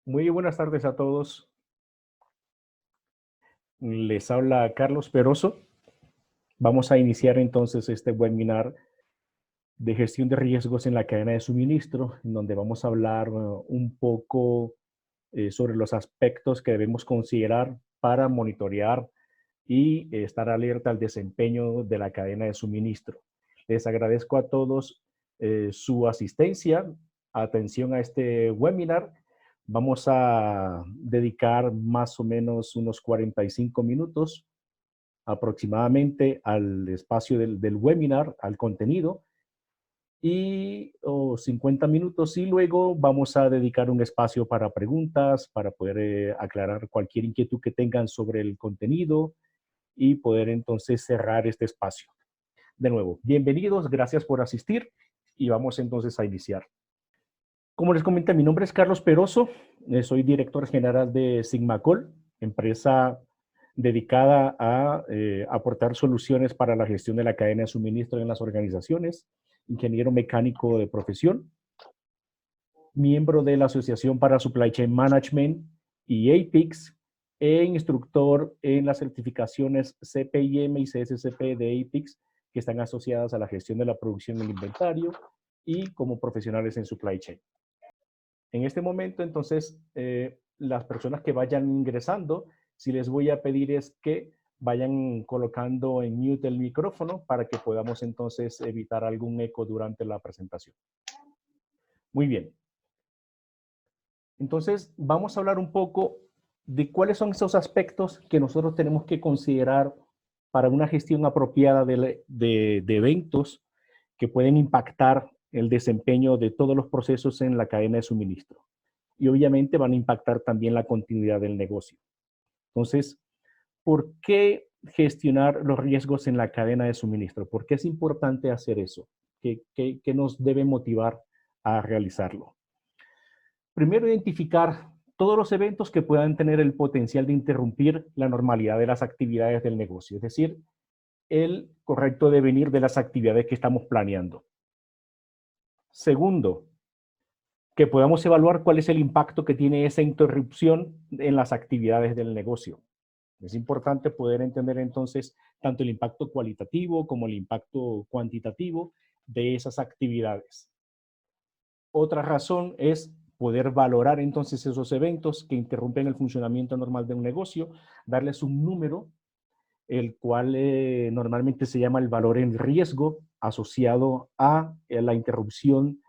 Muy buenas tardes a todos. Les habla Carlos Peroso. Vamos a iniciar entonces este webinar de gestión de riesgos en la cadena de suministro, en donde vamos a hablar un poco sobre los aspectos que debemos considerar para monitorear y estar alerta al desempeño de la cadena de suministro. Les agradezco a todos su asistencia, atención a este webinar. Vamos a dedicar más o menos unos 45 minutos aproximadamente al espacio del webinar, al contenido, y 50 minutos, y luego vamos a dedicar un espacio para preguntas, para poder aclarar cualquier inquietud que tengan sobre el contenido y poder entonces cerrar este espacio. De nuevo, bienvenidos, gracias por asistir y vamos entonces a iniciar. Como les comenté, mi nombre es Carlos Peroso, soy director general de Sigmacol, empresa dedicada a aportar soluciones para la gestión de la cadena de suministro en las organizaciones, ingeniero mecánico de profesión, miembro de la Asociación para Supply Chain Management y APIX, e instructor en las certificaciones CPIM y CSCP de APIX que están asociadas a la gestión de la producción del inventario y como profesionales en supply chain. En este momento, entonces, las personas que vayan ingresando, si les voy a pedir es que vayan colocando en mute el micrófono para que podamos entonces evitar algún eco durante la presentación. Muy bien. Entonces, vamos a hablar un poco de cuáles son esos aspectos que nosotros tenemos que considerar para una gestión apropiada de eventos que pueden impactar el desempeño de todos los procesos en la cadena de suministro. Y obviamente van a impactar también la continuidad del negocio. Entonces, ¿por qué gestionar los riesgos en la cadena de suministro? ¿Por qué es importante hacer eso? ¿Qué nos debe motivar a realizarlo? Primero, identificar todos los eventos que puedan tener el potencial de interrumpir la normalidad de las actividades del negocio, es decir, el correcto devenir de las actividades que estamos planeando. Segundo, que podamos evaluar cuál es el impacto que tiene esa interrupción en las actividades del negocio. Es importante poder entender entonces tanto el impacto cualitativo como el impacto cuantitativo de esas actividades. Otra razón es poder valorar entonces esos eventos que interrumpen el funcionamiento normal de un negocio, darles un número, el cual normalmente se llama el valor en riesgo asociado a la interrupción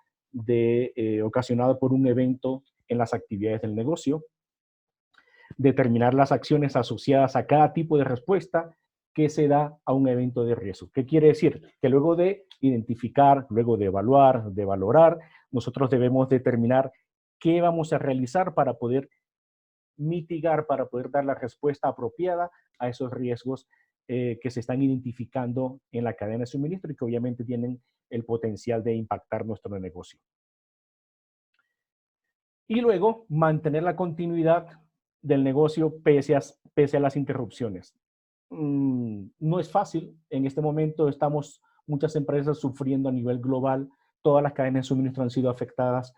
ocasionada por un evento en las actividades del negocio, determinar las acciones asociadas a cada tipo de respuesta que se da a un evento de riesgo. ¿Qué quiere decir? Que luego de identificar, luego de evaluar, de valorar, nosotros debemos determinar qué vamos a realizar para poder mitigar, para poder dar la respuesta apropiada a esos riesgos que se están identificando en la cadena de suministro y que obviamente tienen el potencial de impactar nuestro negocio. Y luego mantener la continuidad del negocio pese a las interrupciones. No es fácil. En este momento estamos muchas empresas sufriendo a nivel global. Todas las cadenas de suministro han sido afectadas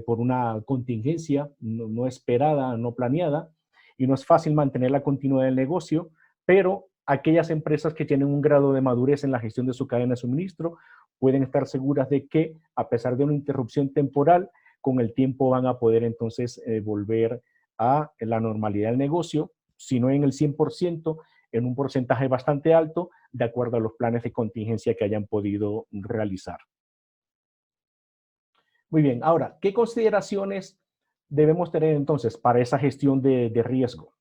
por una contingencia no esperada, no planeada, y no es fácil mantener la continuidad del negocio, pero aquellas empresas que tienen un grado de madurez en la gestión de su cadena de suministro pueden estar seguras de que, a pesar de una interrupción temporal, con el tiempo van a poder entonces volver a la normalidad del negocio, si no en el 100%, en un porcentaje bastante alto, de acuerdo a los planes de contingencia que hayan podido realizar. Muy bien, ahora, ¿qué consideraciones debemos tener entonces para esa gestión de riesgo?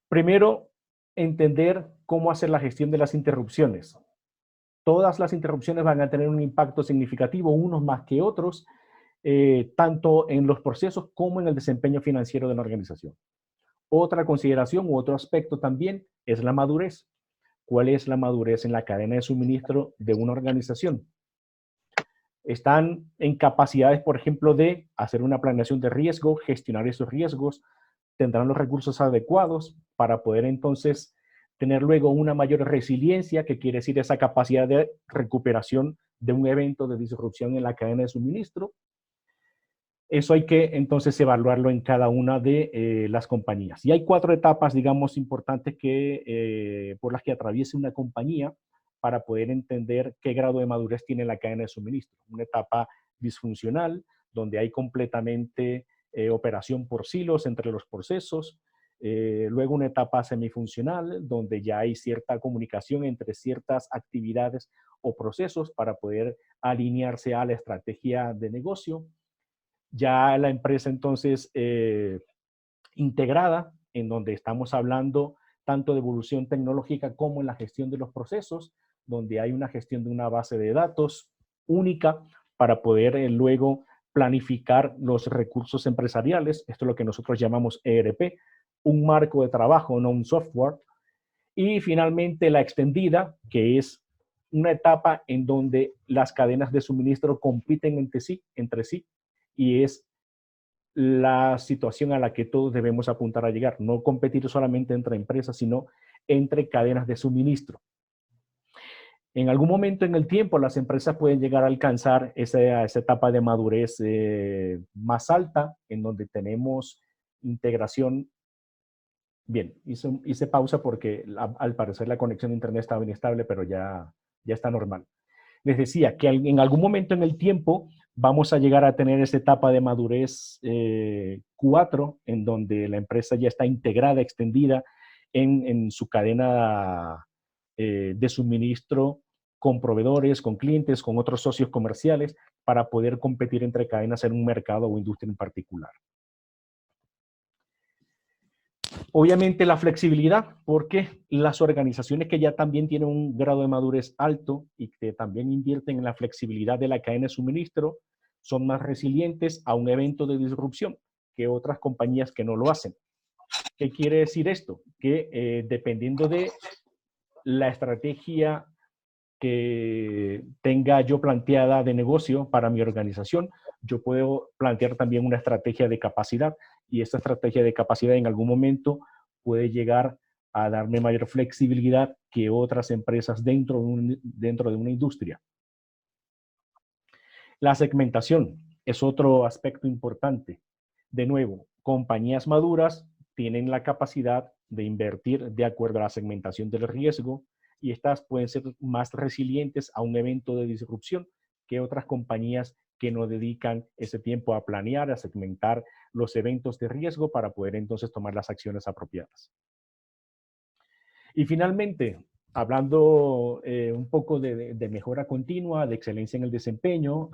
Primero, entender cómo hacer la gestión de las interrupciones. Todas las interrupciones van a tener un impacto significativo, unos más que otros, tanto en los procesos como en el desempeño financiero de la organización. Otra consideración u otro aspecto también es la madurez. ¿Cuál es la madurez en la cadena de suministro de una organización? Están en capacidades, por ejemplo, de hacer una planeación de riesgo, gestionar esos riesgos, tendrán los recursos adecuados para poder entonces tener luego una mayor resiliencia, que quiere decir esa capacidad de recuperación de un evento de disrupción en la cadena de suministro. Eso hay que entonces evaluarlo en cada una de las compañías. Y hay 4 etapas, digamos, importantes por las que atraviesa una compañía para poder entender qué grado de madurez tiene la cadena de suministro. Una etapa disfuncional, donde hay completamente operación por silos entre los procesos. Luego una etapa semifuncional, donde ya hay cierta comunicación entre ciertas actividades o procesos para poder alinearse a la estrategia de negocio. Ya la empresa entonces integrada, en donde estamos hablando tanto de evolución tecnológica como en la gestión de los procesos, donde hay una gestión de una base de datos única para poder luego planificar los recursos empresariales. Esto es lo que nosotros llamamos ERP, un marco de trabajo, no un software. Y finalmente la extendida, que es una etapa en donde las cadenas de suministro compiten entre sí y es la situación a la que todos debemos apuntar a llegar. No competir solamente entre empresas, sino entre cadenas de suministro. En algún momento en el tiempo, las empresas pueden llegar a alcanzar esa etapa de madurez más alta, en donde tenemos integración. Bien, hice pausa porque al parecer la conexión de internet estaba inestable, pero ya está normal. Les decía que en algún momento en el tiempo vamos a llegar a tener esa etapa de madurez 4, en donde la empresa ya está integrada, extendida en su cadena de suministro con proveedores, con clientes, con otros socios comerciales, para poder competir entre cadenas en un mercado o industria en particular. Obviamente la flexibilidad, porque las organizaciones que ya también tienen un grado de madurez alto y que también invierten en la flexibilidad de la cadena de suministro, son más resilientes a un evento de disrupción que otras compañías que no lo hacen. ¿Qué quiere decir esto? Que dependiendo de la estrategia que tenga yo planteada de negocio para mi organización, yo puedo plantear también una estrategia de capacidad y esta estrategia de capacidad en algún momento puede llegar a darme mayor flexibilidad que otras empresas dentro de una industria. La segmentación es otro aspecto importante. De nuevo, compañías maduras tienen la capacidad de invertir de acuerdo a la segmentación del riesgo y estas pueden ser más resilientes a un evento de disrupción que otras compañías que no dedican ese tiempo a planear, a segmentar los eventos de riesgo para poder entonces tomar las acciones apropiadas. Y finalmente, hablando un poco de mejora continua, de excelencia en el desempeño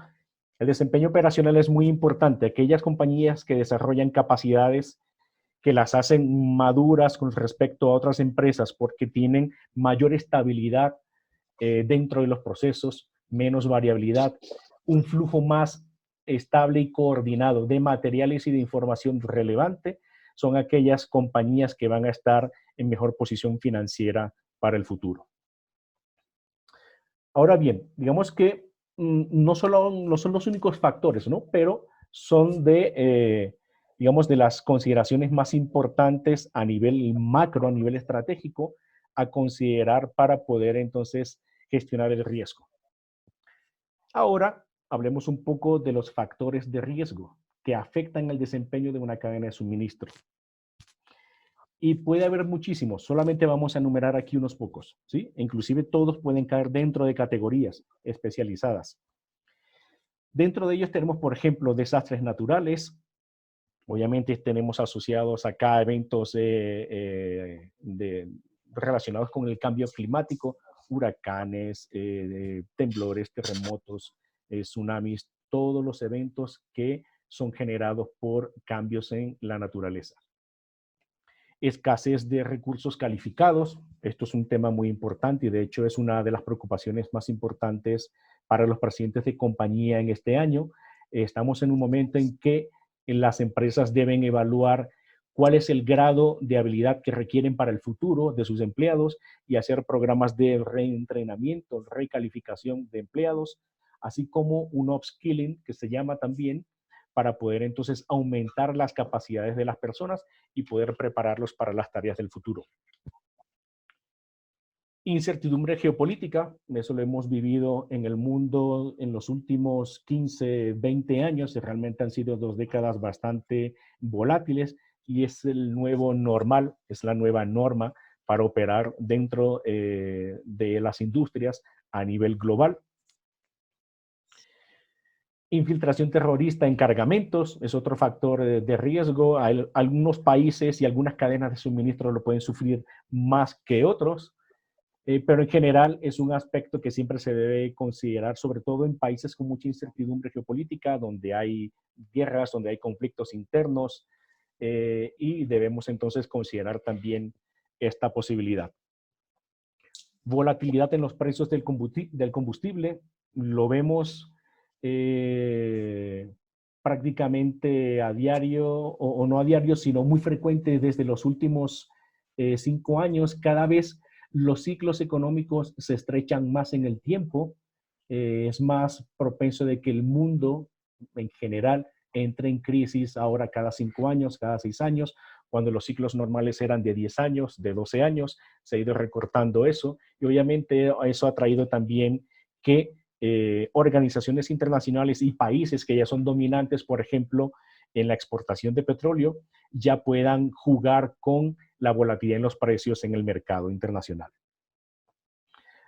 operacional es muy importante. Aquellas compañías que desarrollan capacidades que las hacen maduras con respecto a otras empresas porque tienen mayor estabilidad dentro de los procesos, menos variabilidad, un flujo más estable y coordinado de materiales y de información relevante, son aquellas compañías que van a estar en mejor posición financiera para el futuro. Ahora bien, digamos que no son los únicos factores, ¿no? Pero son digamos, de las consideraciones más importantes a nivel macro, a nivel estratégico, a considerar para poder entonces gestionar el riesgo. Ahora hablemos un poco de los factores de riesgo que afectan el desempeño de una cadena de suministro. Y puede haber muchísimos, solamente vamos a enumerar aquí unos pocos, ¿sí? Inclusive todos pueden caer dentro de categorías especializadas. Dentro de ellos tenemos, por ejemplo, desastres naturales. Obviamente tenemos asociados acá eventos relacionados con el cambio climático, huracanes, temblores, terremotos, tsunamis, todos los eventos que son generados por cambios en la naturaleza. Escasez de recursos calificados. Esto es un tema muy importante y de hecho es una de las preocupaciones más importantes para los presidentes de compañía en este año. Estamos en un momento en que las empresas deben evaluar cuál es el grado de habilidad que requieren para el futuro de sus empleados y hacer programas de reentrenamiento, recalificación de empleados, así como un upskilling que se llama también, para poder entonces aumentar las capacidades de las personas y poder prepararlos para las tareas del futuro. Incertidumbre geopolítica, eso lo hemos vivido en el mundo en los últimos 15, 20 años, y realmente han sido 2 décadas bastante volátiles, y es el nuevo normal, es la nueva norma para operar dentro de las industrias a nivel global. Infiltración terrorista en cargamentos es otro factor de riesgo. Algunos países y algunas cadenas de suministro lo pueden sufrir más que otros. Pero en general es un aspecto que siempre se debe considerar, sobre todo en países con mucha incertidumbre geopolítica, donde hay guerras, donde hay conflictos internos, y debemos entonces considerar también esta posibilidad. Volatilidad en los precios del combustible, lo vemos prácticamente a diario, o no a diario, sino muy frecuente desde los últimos 5 años. Cada vez los ciclos económicos se estrechan más en el tiempo, es más propenso de que el mundo en general entre en crisis ahora cada 5 años, cada 6 años, cuando los ciclos normales eran de 10 años, de 12 años, se ha ido recortando eso, y obviamente eso ha traído también que organizaciones internacionales y países que ya son dominantes, por ejemplo, en la exportación de petróleo, ya puedan jugar con la volatilidad en los precios en el mercado internacional.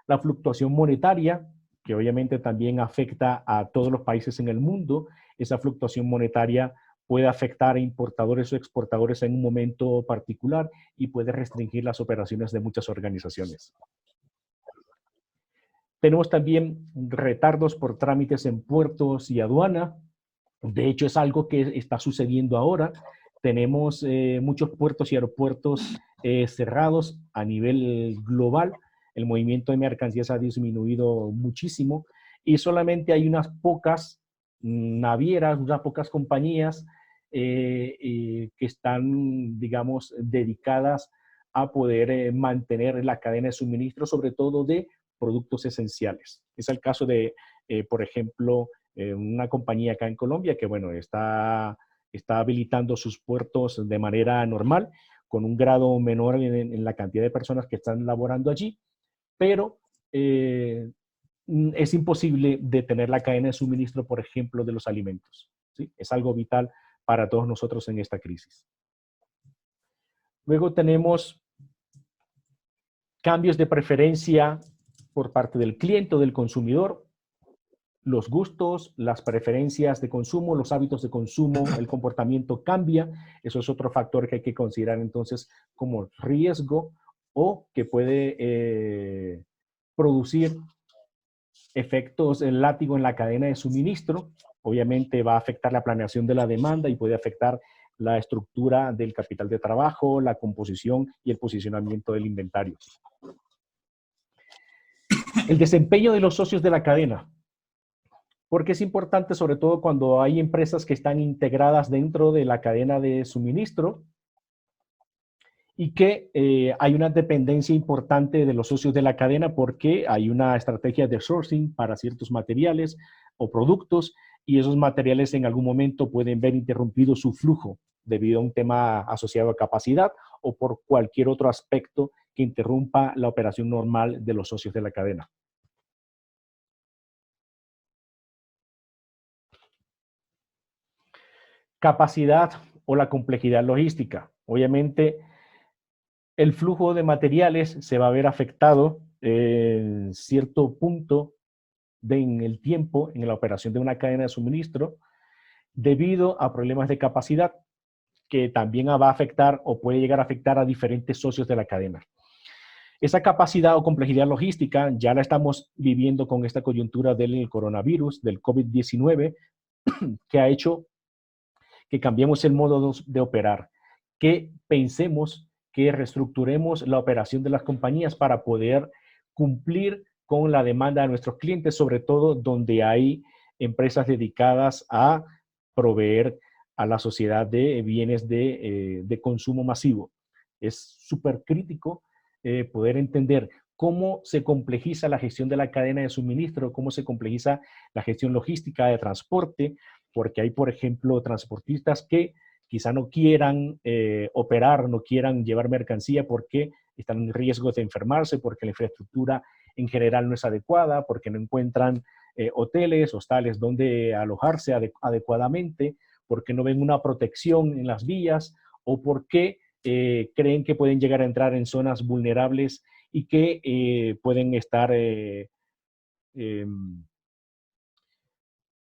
La fluctuación monetaria, que obviamente también afecta a todos los países en el mundo, esa fluctuación monetaria puede afectar a importadores o exportadores en un momento particular y puede restringir las operaciones de muchas organizaciones. Tenemos también retardos por trámites en puertos y aduana. De hecho, es algo que está sucediendo ahora. Tenemos muchos puertos y aeropuertos cerrados a nivel global. El movimiento de mercancías ha disminuido muchísimo y solamente hay unas pocas navieras, unas pocas compañías que están, digamos, dedicadas a poder mantener la cadena de suministro, sobre todo de productos esenciales. Es el caso de, por ejemplo, una compañía acá en Colombia que, bueno, está habilitando sus puertos de manera normal, con un grado menor en la cantidad de personas que están laborando allí, pero es imposible detener la cadena de suministro, por ejemplo, de los alimentos, ¿sí? Es algo vital para todos nosotros en esta crisis. Luego tenemos cambios de preferencia por parte del cliente o del consumidor, los gustos, las preferencias de consumo, los hábitos de consumo, el comportamiento cambia. Eso es otro factor que hay que considerar entonces como riesgo o que puede producir efectos látigo en la cadena de suministro. Obviamente va a afectar la planeación de la demanda y puede afectar la estructura del capital de trabajo, la composición y el posicionamiento del inventario. El desempeño de los socios de la cadena. Porque es importante, sobre todo cuando hay empresas que están integradas dentro de la cadena de suministro y que hay una dependencia importante de los socios de la cadena porque hay una estrategia de sourcing para ciertos materiales o productos y esos materiales en algún momento pueden ver interrumpido su flujo debido a un tema asociado a capacidad o por cualquier otro aspecto que interrumpa la operación normal de los socios de la cadena. Capacidad o la complejidad logística. Obviamente, el flujo de materiales se va a ver afectado en cierto punto en el tiempo, en la operación de una cadena de suministro, debido a problemas de capacidad que también va a afectar o puede llegar a afectar a diferentes socios de la cadena. Esa capacidad o complejidad logística ya la estamos viviendo con esta coyuntura del coronavirus, del COVID-19, que ha hecho que cambiemos el modo de operar, que pensemos, que reestructuremos la operación de las compañías para poder cumplir con la demanda de nuestros clientes, sobre todo donde hay empresas dedicadas a proveer a la sociedad de bienes de consumo masivo. Es súper crítico poder entender cómo se complejiza la gestión de la cadena de suministro, cómo se complejiza la gestión logística de transporte, porque hay, por ejemplo, transportistas que quizá no quieran operar, no quieran llevar mercancía porque están en riesgo de enfermarse porque la infraestructura en general no es adecuada, porque no encuentran hoteles, hostales donde alojarse adecuadamente, porque no ven una protección en las vías o porque creen que pueden llegar a entrar en zonas vulnerables y que pueden estar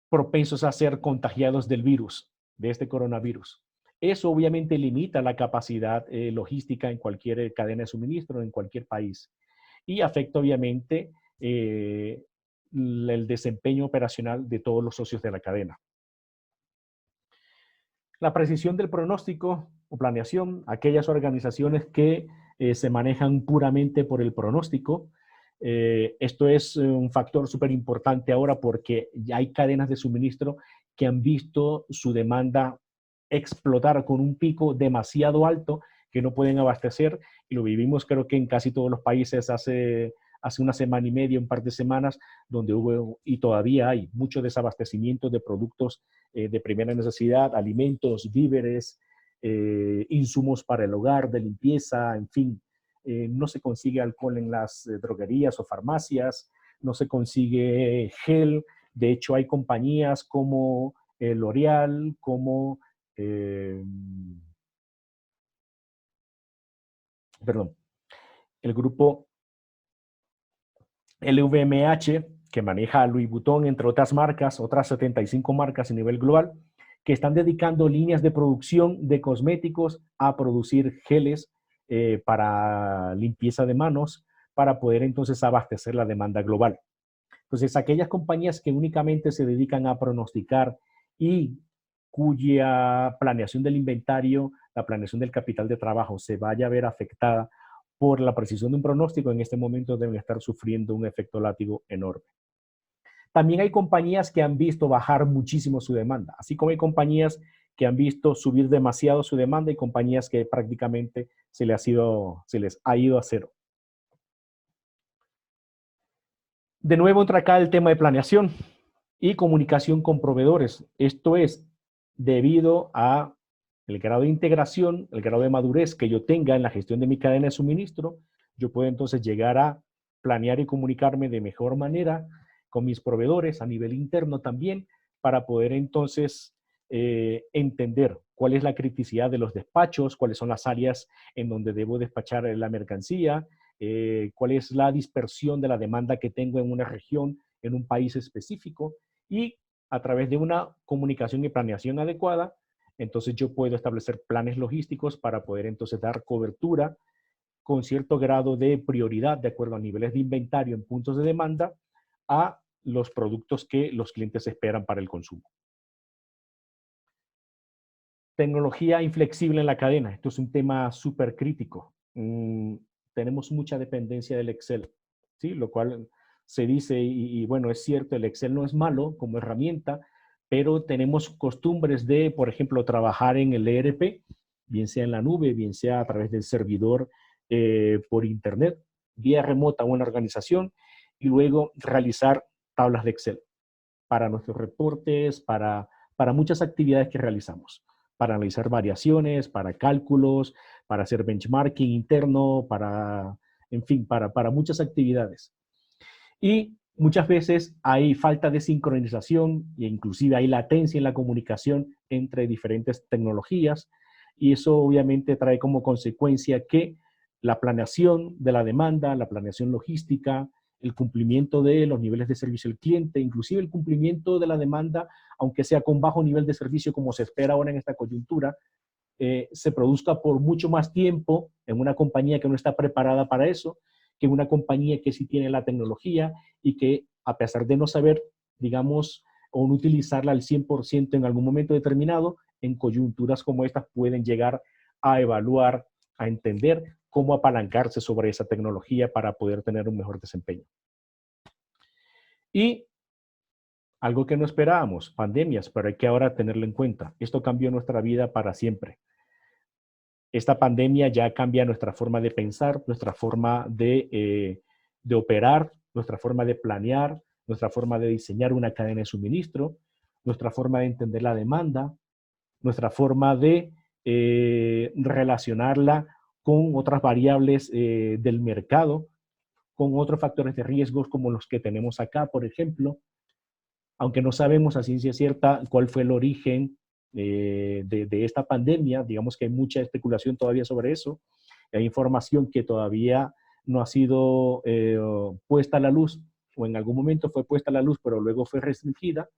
propensos a ser contagiados del virus, de este coronavirus. Eso obviamente limita la capacidad logística en cualquier cadena de suministro, en cualquier país, y afecta obviamente el desempeño operacional de todos los socios de la cadena. La precisión del pronóstico o planeación, aquellas organizaciones que se manejan puramente por el pronóstico. Esto es un factor súper importante ahora porque ya hay cadenas de suministro que han visto su demanda explotar con un pico demasiado alto que no pueden abastecer, y lo vivimos creo que en casi todos los países hace una semana y media, un par de semanas, donde hubo y todavía hay mucho desabastecimiento de productos de primera necesidad, alimentos, víveres, insumos para el hogar, de limpieza, en fin. No se consigue alcohol en las droguerías o farmacias, no se consigue gel. De hecho, hay compañías como L'Oreal, como el grupo LVMH, que maneja Louis Vuitton, entre otras marcas, otras 75 marcas a nivel global, que están dedicando líneas de producción de cosméticos a producir geles para limpieza de manos, para poder entonces abastecer la demanda global. Entonces, aquellas compañías que únicamente se dedican a pronosticar y cuya planeación del inventario, la planeación del capital de trabajo se vaya a ver afectada por la precisión de un pronóstico, en este momento deben estar sufriendo un efecto látigo enorme. También hay compañías que han visto bajar muchísimo su demanda, así como hay compañías que han visto subir demasiado su demanda y compañías que prácticamente se les ha ido a cero. De nuevo entra acá el tema de planeación y comunicación con proveedores. Esto es debido a el grado de integración, el grado de madurez que yo tenga en la gestión de mi cadena de suministro. Yo puedo entonces llegar a planear y comunicarme de mejor manera con mis proveedores a nivel interno también, para poder entonces entender cuál es la criticidad de los despachos, cuáles son las áreas en donde debo despachar la mercancía, cuál es la dispersión de la demanda que tengo en una región, en un país específico, y a través de una comunicación y planeación adecuada, entonces yo puedo establecer planes logísticos para poder entonces dar cobertura con cierto grado de prioridad, de acuerdo a niveles de inventario en puntos de demanda, a los productos que los clientes esperan para el consumo. Tecnología inflexible en la cadena. Esto es un tema súper crítico. Tenemos mucha dependencia del Excel, ¿sí? Lo cual se dice, y bueno, es cierto, el Excel no es malo como herramienta, pero tenemos costumbres de, por ejemplo, trabajar en el ERP, bien sea en la nube, bien sea a través del servidor por internet, vía remota a una organización, y luego realizar tablas de Excel para nuestros reportes, para muchas actividades que realizamos, para analizar variaciones, para cálculos, para hacer benchmarking interno, en fin, para muchas actividades. Y muchas veces hay falta de sincronización e inclusive hay latencia en la comunicación entre diferentes tecnologías, y eso obviamente trae como consecuencia que la planeación de la demanda, la planeación logística, el cumplimiento de los niveles de servicio al cliente, inclusive el cumplimiento de la demanda, aunque sea con bajo nivel de servicio como se espera ahora en esta coyuntura, se produzca por mucho más tiempo en una compañía que no está preparada para eso, que en una compañía que sí tiene la tecnología y que, a pesar de no saber, digamos, o no utilizarla al 100% en algún momento determinado, en coyunturas como estas pueden llegar a evaluar, a entender cómo apalancarse sobre esa tecnología para poder tener un mejor desempeño. Y algo que no esperábamos, pandemias, pero hay que ahora tenerlo en cuenta. Esto cambió nuestra vida para siempre. Esta pandemia ya cambia nuestra forma de pensar, nuestra forma de operar, nuestra forma de planear, nuestra forma de diseñar una cadena de suministro, nuestra forma de entender la demanda, nuestra forma de relacionarla con otras variables del mercado, con otros factores de riesgos como los que tenemos acá, por ejemplo, aunque no sabemos a ciencia cierta cuál fue el origen de esta pandemia, digamos que hay mucha especulación todavía sobre eso, hay información que todavía no ha sido puesta a la luz, o en algún momento fue puesta a la luz, pero luego fue restringida.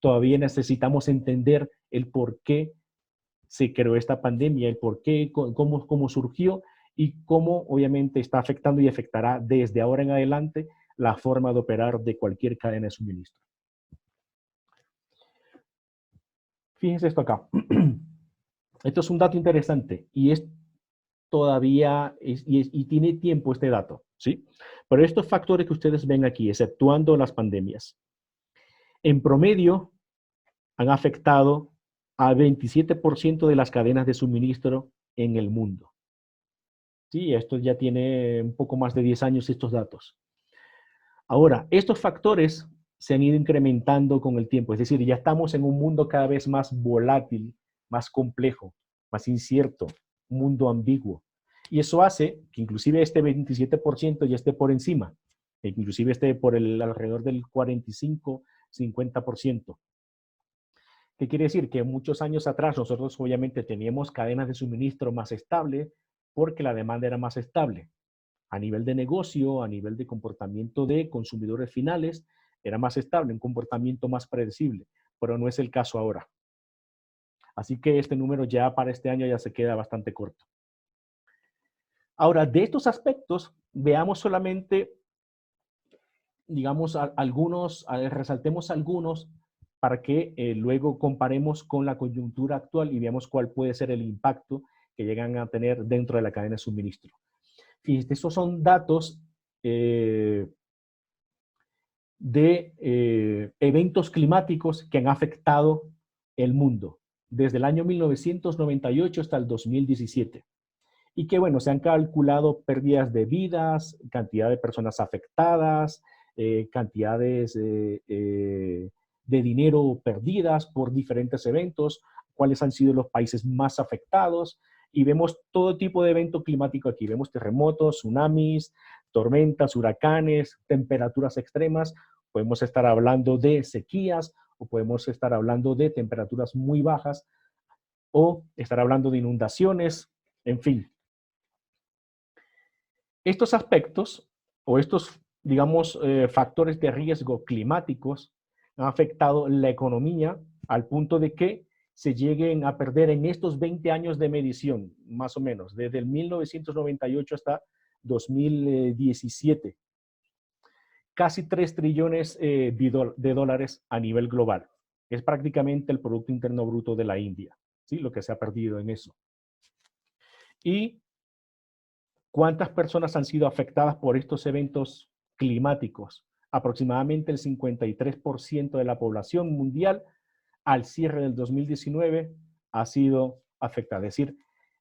Todavía necesitamos entender el por qué se creó esta pandemia, el por qué, cómo surgió y cómo obviamente está afectando y afectará desde ahora en adelante la forma de operar de cualquier cadena de suministro. Fíjense esto acá. Esto es un dato interesante y es todavía, y tiene tiempo este dato, ¿sí? Pero estos factores que ustedes ven aquí, exceptuando las pandemias, en promedio han afectado a 27% de las cadenas de suministro en el mundo. Sí, esto ya tiene un poco más de 10 años estos datos. Ahora, estos factores se han ido incrementando con el tiempo, es decir, ya estamos en un mundo cada vez más volátil, más complejo, más incierto, un mundo ambiguo. Y eso hace que inclusive este 27% ya esté por encima, que inclusive esté por alrededor del 45-50%. ¿Qué quiere decir? Que muchos años atrás nosotros obviamente teníamos cadenas de suministro más estables porque la demanda era más estable. A nivel de negocio, a nivel de comportamiento de consumidores finales, era más estable, un comportamiento más predecible, pero no es el caso ahora. Así que este número ya para este año ya se queda bastante corto. Ahora, de estos aspectos, veamos solamente, digamos, resaltemos algunos para que luego comparemos con la coyuntura actual y veamos cuál puede ser el impacto que llegan a tener dentro de la cadena de suministro. Y estos son datos de eventos climáticos que han afectado el mundo desde el año 1998 hasta el 2017. Y que, bueno, se han calculado pérdidas de vidas, cantidad de personas afectadas, cantidades de dinero perdidas por diferentes eventos, cuáles han sido los países más afectados, y vemos todo tipo de evento climático aquí. Vemos terremotos, tsunamis, tormentas, huracanes, temperaturas extremas. Podemos estar hablando de sequías o podemos estar hablando de temperaturas muy bajas o estar hablando de inundaciones, en fin. Estos aspectos o estos, digamos, factores de riesgo climáticos han afectado la economía al punto de que se lleguen a perder en estos 20 años de medición, más o menos, desde el 1998 hasta 2017, casi 3 trillones de dólares a nivel global. Es prácticamente el Producto Interno Bruto de la India, ¿sí? Lo que se ha perdido en eso. Y ¿cuántas personas han sido afectadas por estos eventos climáticos? Aproximadamente el 53% de la población mundial al cierre del 2019 ha sido afectada. Es decir,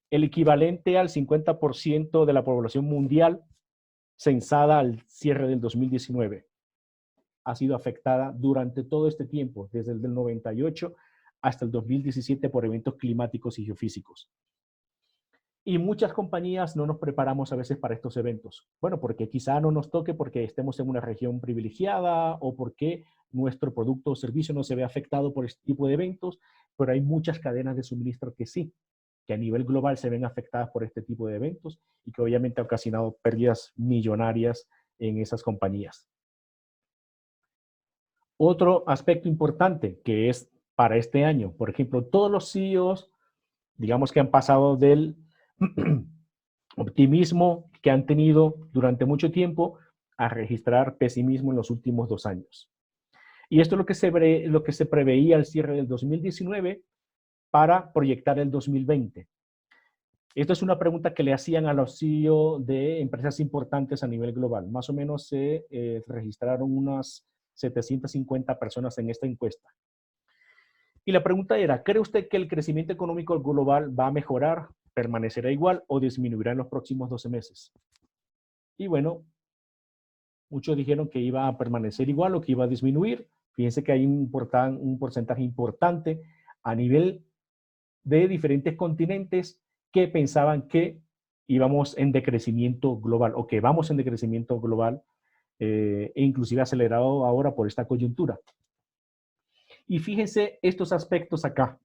el equivalente al 50% de la población mundial censada al cierre del 2019 ha sido afectada durante todo este tiempo, desde el del 98 hasta el 2017 por eventos climáticos y geofísicos. Y muchas compañías no nos preparamos a veces para estos eventos. Bueno, porque quizá no nos toque porque estemos en una región privilegiada o porque nuestro producto o servicio no se ve afectado por este tipo de eventos, pero hay muchas cadenas de suministro que sí, que a nivel global se ven afectadas por este tipo de eventos y que obviamente ha ocasionado pérdidas millonarias en esas compañías. Otro aspecto importante que es para este año, por ejemplo, todos los CEOs, digamos que han pasado del optimismo que han tenido durante mucho tiempo a registrar pesimismo en los últimos 2 años. Y esto es lo que se preveía al cierre del 2019 para proyectar el 2020. Esto es una pregunta que le hacían a los CEO de empresas importantes a nivel global. Más o menos se registraron unas 750 personas en esta encuesta. Y la pregunta era, ¿cree usted que el crecimiento económico global va a mejorar, permanecerá igual o disminuirá en los próximos 12 meses? Y bueno, muchos dijeron que iba a permanecer igual o que iba a disminuir. Fíjense que hay un porcentaje importante a nivel de diferentes continentes que pensaban que íbamos en decrecimiento global, o que vamos en decrecimiento global, e inclusive acelerado ahora por esta coyuntura. Y fíjense estos aspectos acá.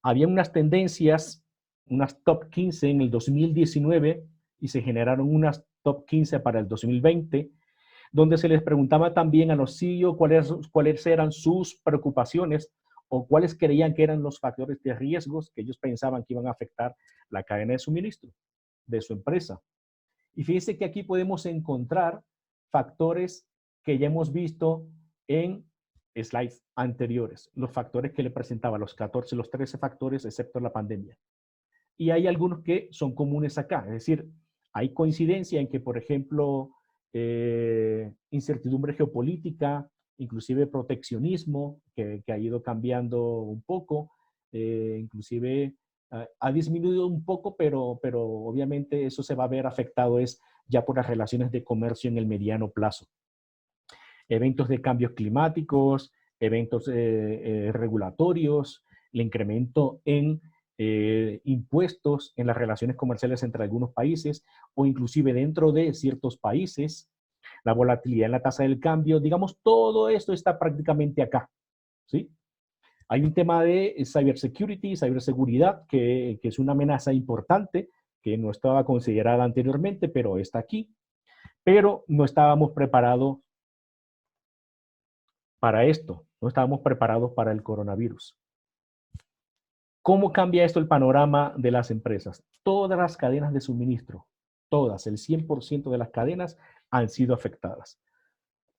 Había unas tendencias, unas top 15 en el 2019 y se generaron unas top 15 para el 2020, donde se les preguntaba también a los CEO cuáles eran sus preocupaciones o cuáles creían que eran los factores de riesgos que ellos pensaban que iban a afectar la cadena de suministro de su empresa. Y fíjense que aquí podemos encontrar factores que ya hemos visto en slides anteriores, los factores que le presentaba, los 14, los 13 factores, excepto la pandemia. Y hay algunos que son comunes acá, es decir, hay coincidencia en que, por ejemplo, incertidumbre geopolítica, inclusive proteccionismo, que ha ido cambiando un poco, inclusive ha disminuido un poco, pero obviamente eso se va a ver afectado es ya por las relaciones de comercio en el mediano plazo. Eventos de cambios climáticos, eventos regulatorios, el incremento en impuestos en las relaciones comerciales entre algunos países o inclusive dentro de ciertos países, la volatilidad en la tasa del cambio, digamos, todo esto está prácticamente acá, ¿sí? Hay un tema de cybersecurity, ciberseguridad, que es una amenaza importante, que no estaba considerada anteriormente, pero está aquí. Pero no estábamos preparados para esto, no estábamos preparados para el coronavirus. ¿Cómo cambia esto el panorama de las empresas? Todas las cadenas de suministro, todas, el 100% de las cadenas han sido afectadas.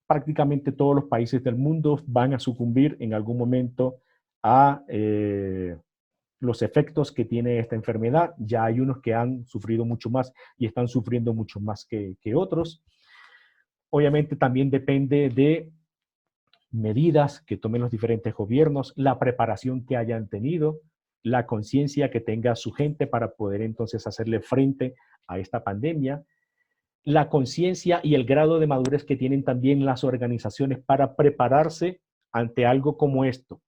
Prácticamente todos los países del mundo van a sucumbir en algún momento a los efectos que tiene esta enfermedad. Ya hay unos que han sufrido mucho más y están sufriendo mucho más que otros. Obviamente también depende de medidas que tomen los diferentes gobiernos, la preparación que hayan tenido, la conciencia que tenga su gente para poder entonces hacerle frente a esta pandemia, la conciencia y el grado de madurez que tienen también las organizaciones para prepararse ante algo como esto.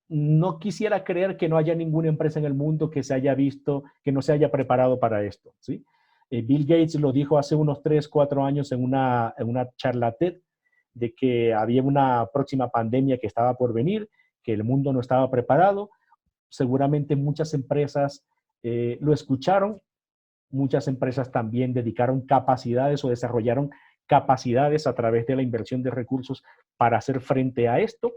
No quisiera creer que no haya ninguna empresa en el mundo que se haya visto, que no se haya preparado para esto, ¿sí? Bill Gates lo dijo hace unos 3, 4 años en una charla TED, de que había una próxima pandemia que estaba por venir, que el mundo no estaba preparado. Seguramente muchas empresas lo escucharon, muchas empresas también dedicaron capacidades o desarrollaron capacidades a través de la inversión de recursos para hacer frente a esto.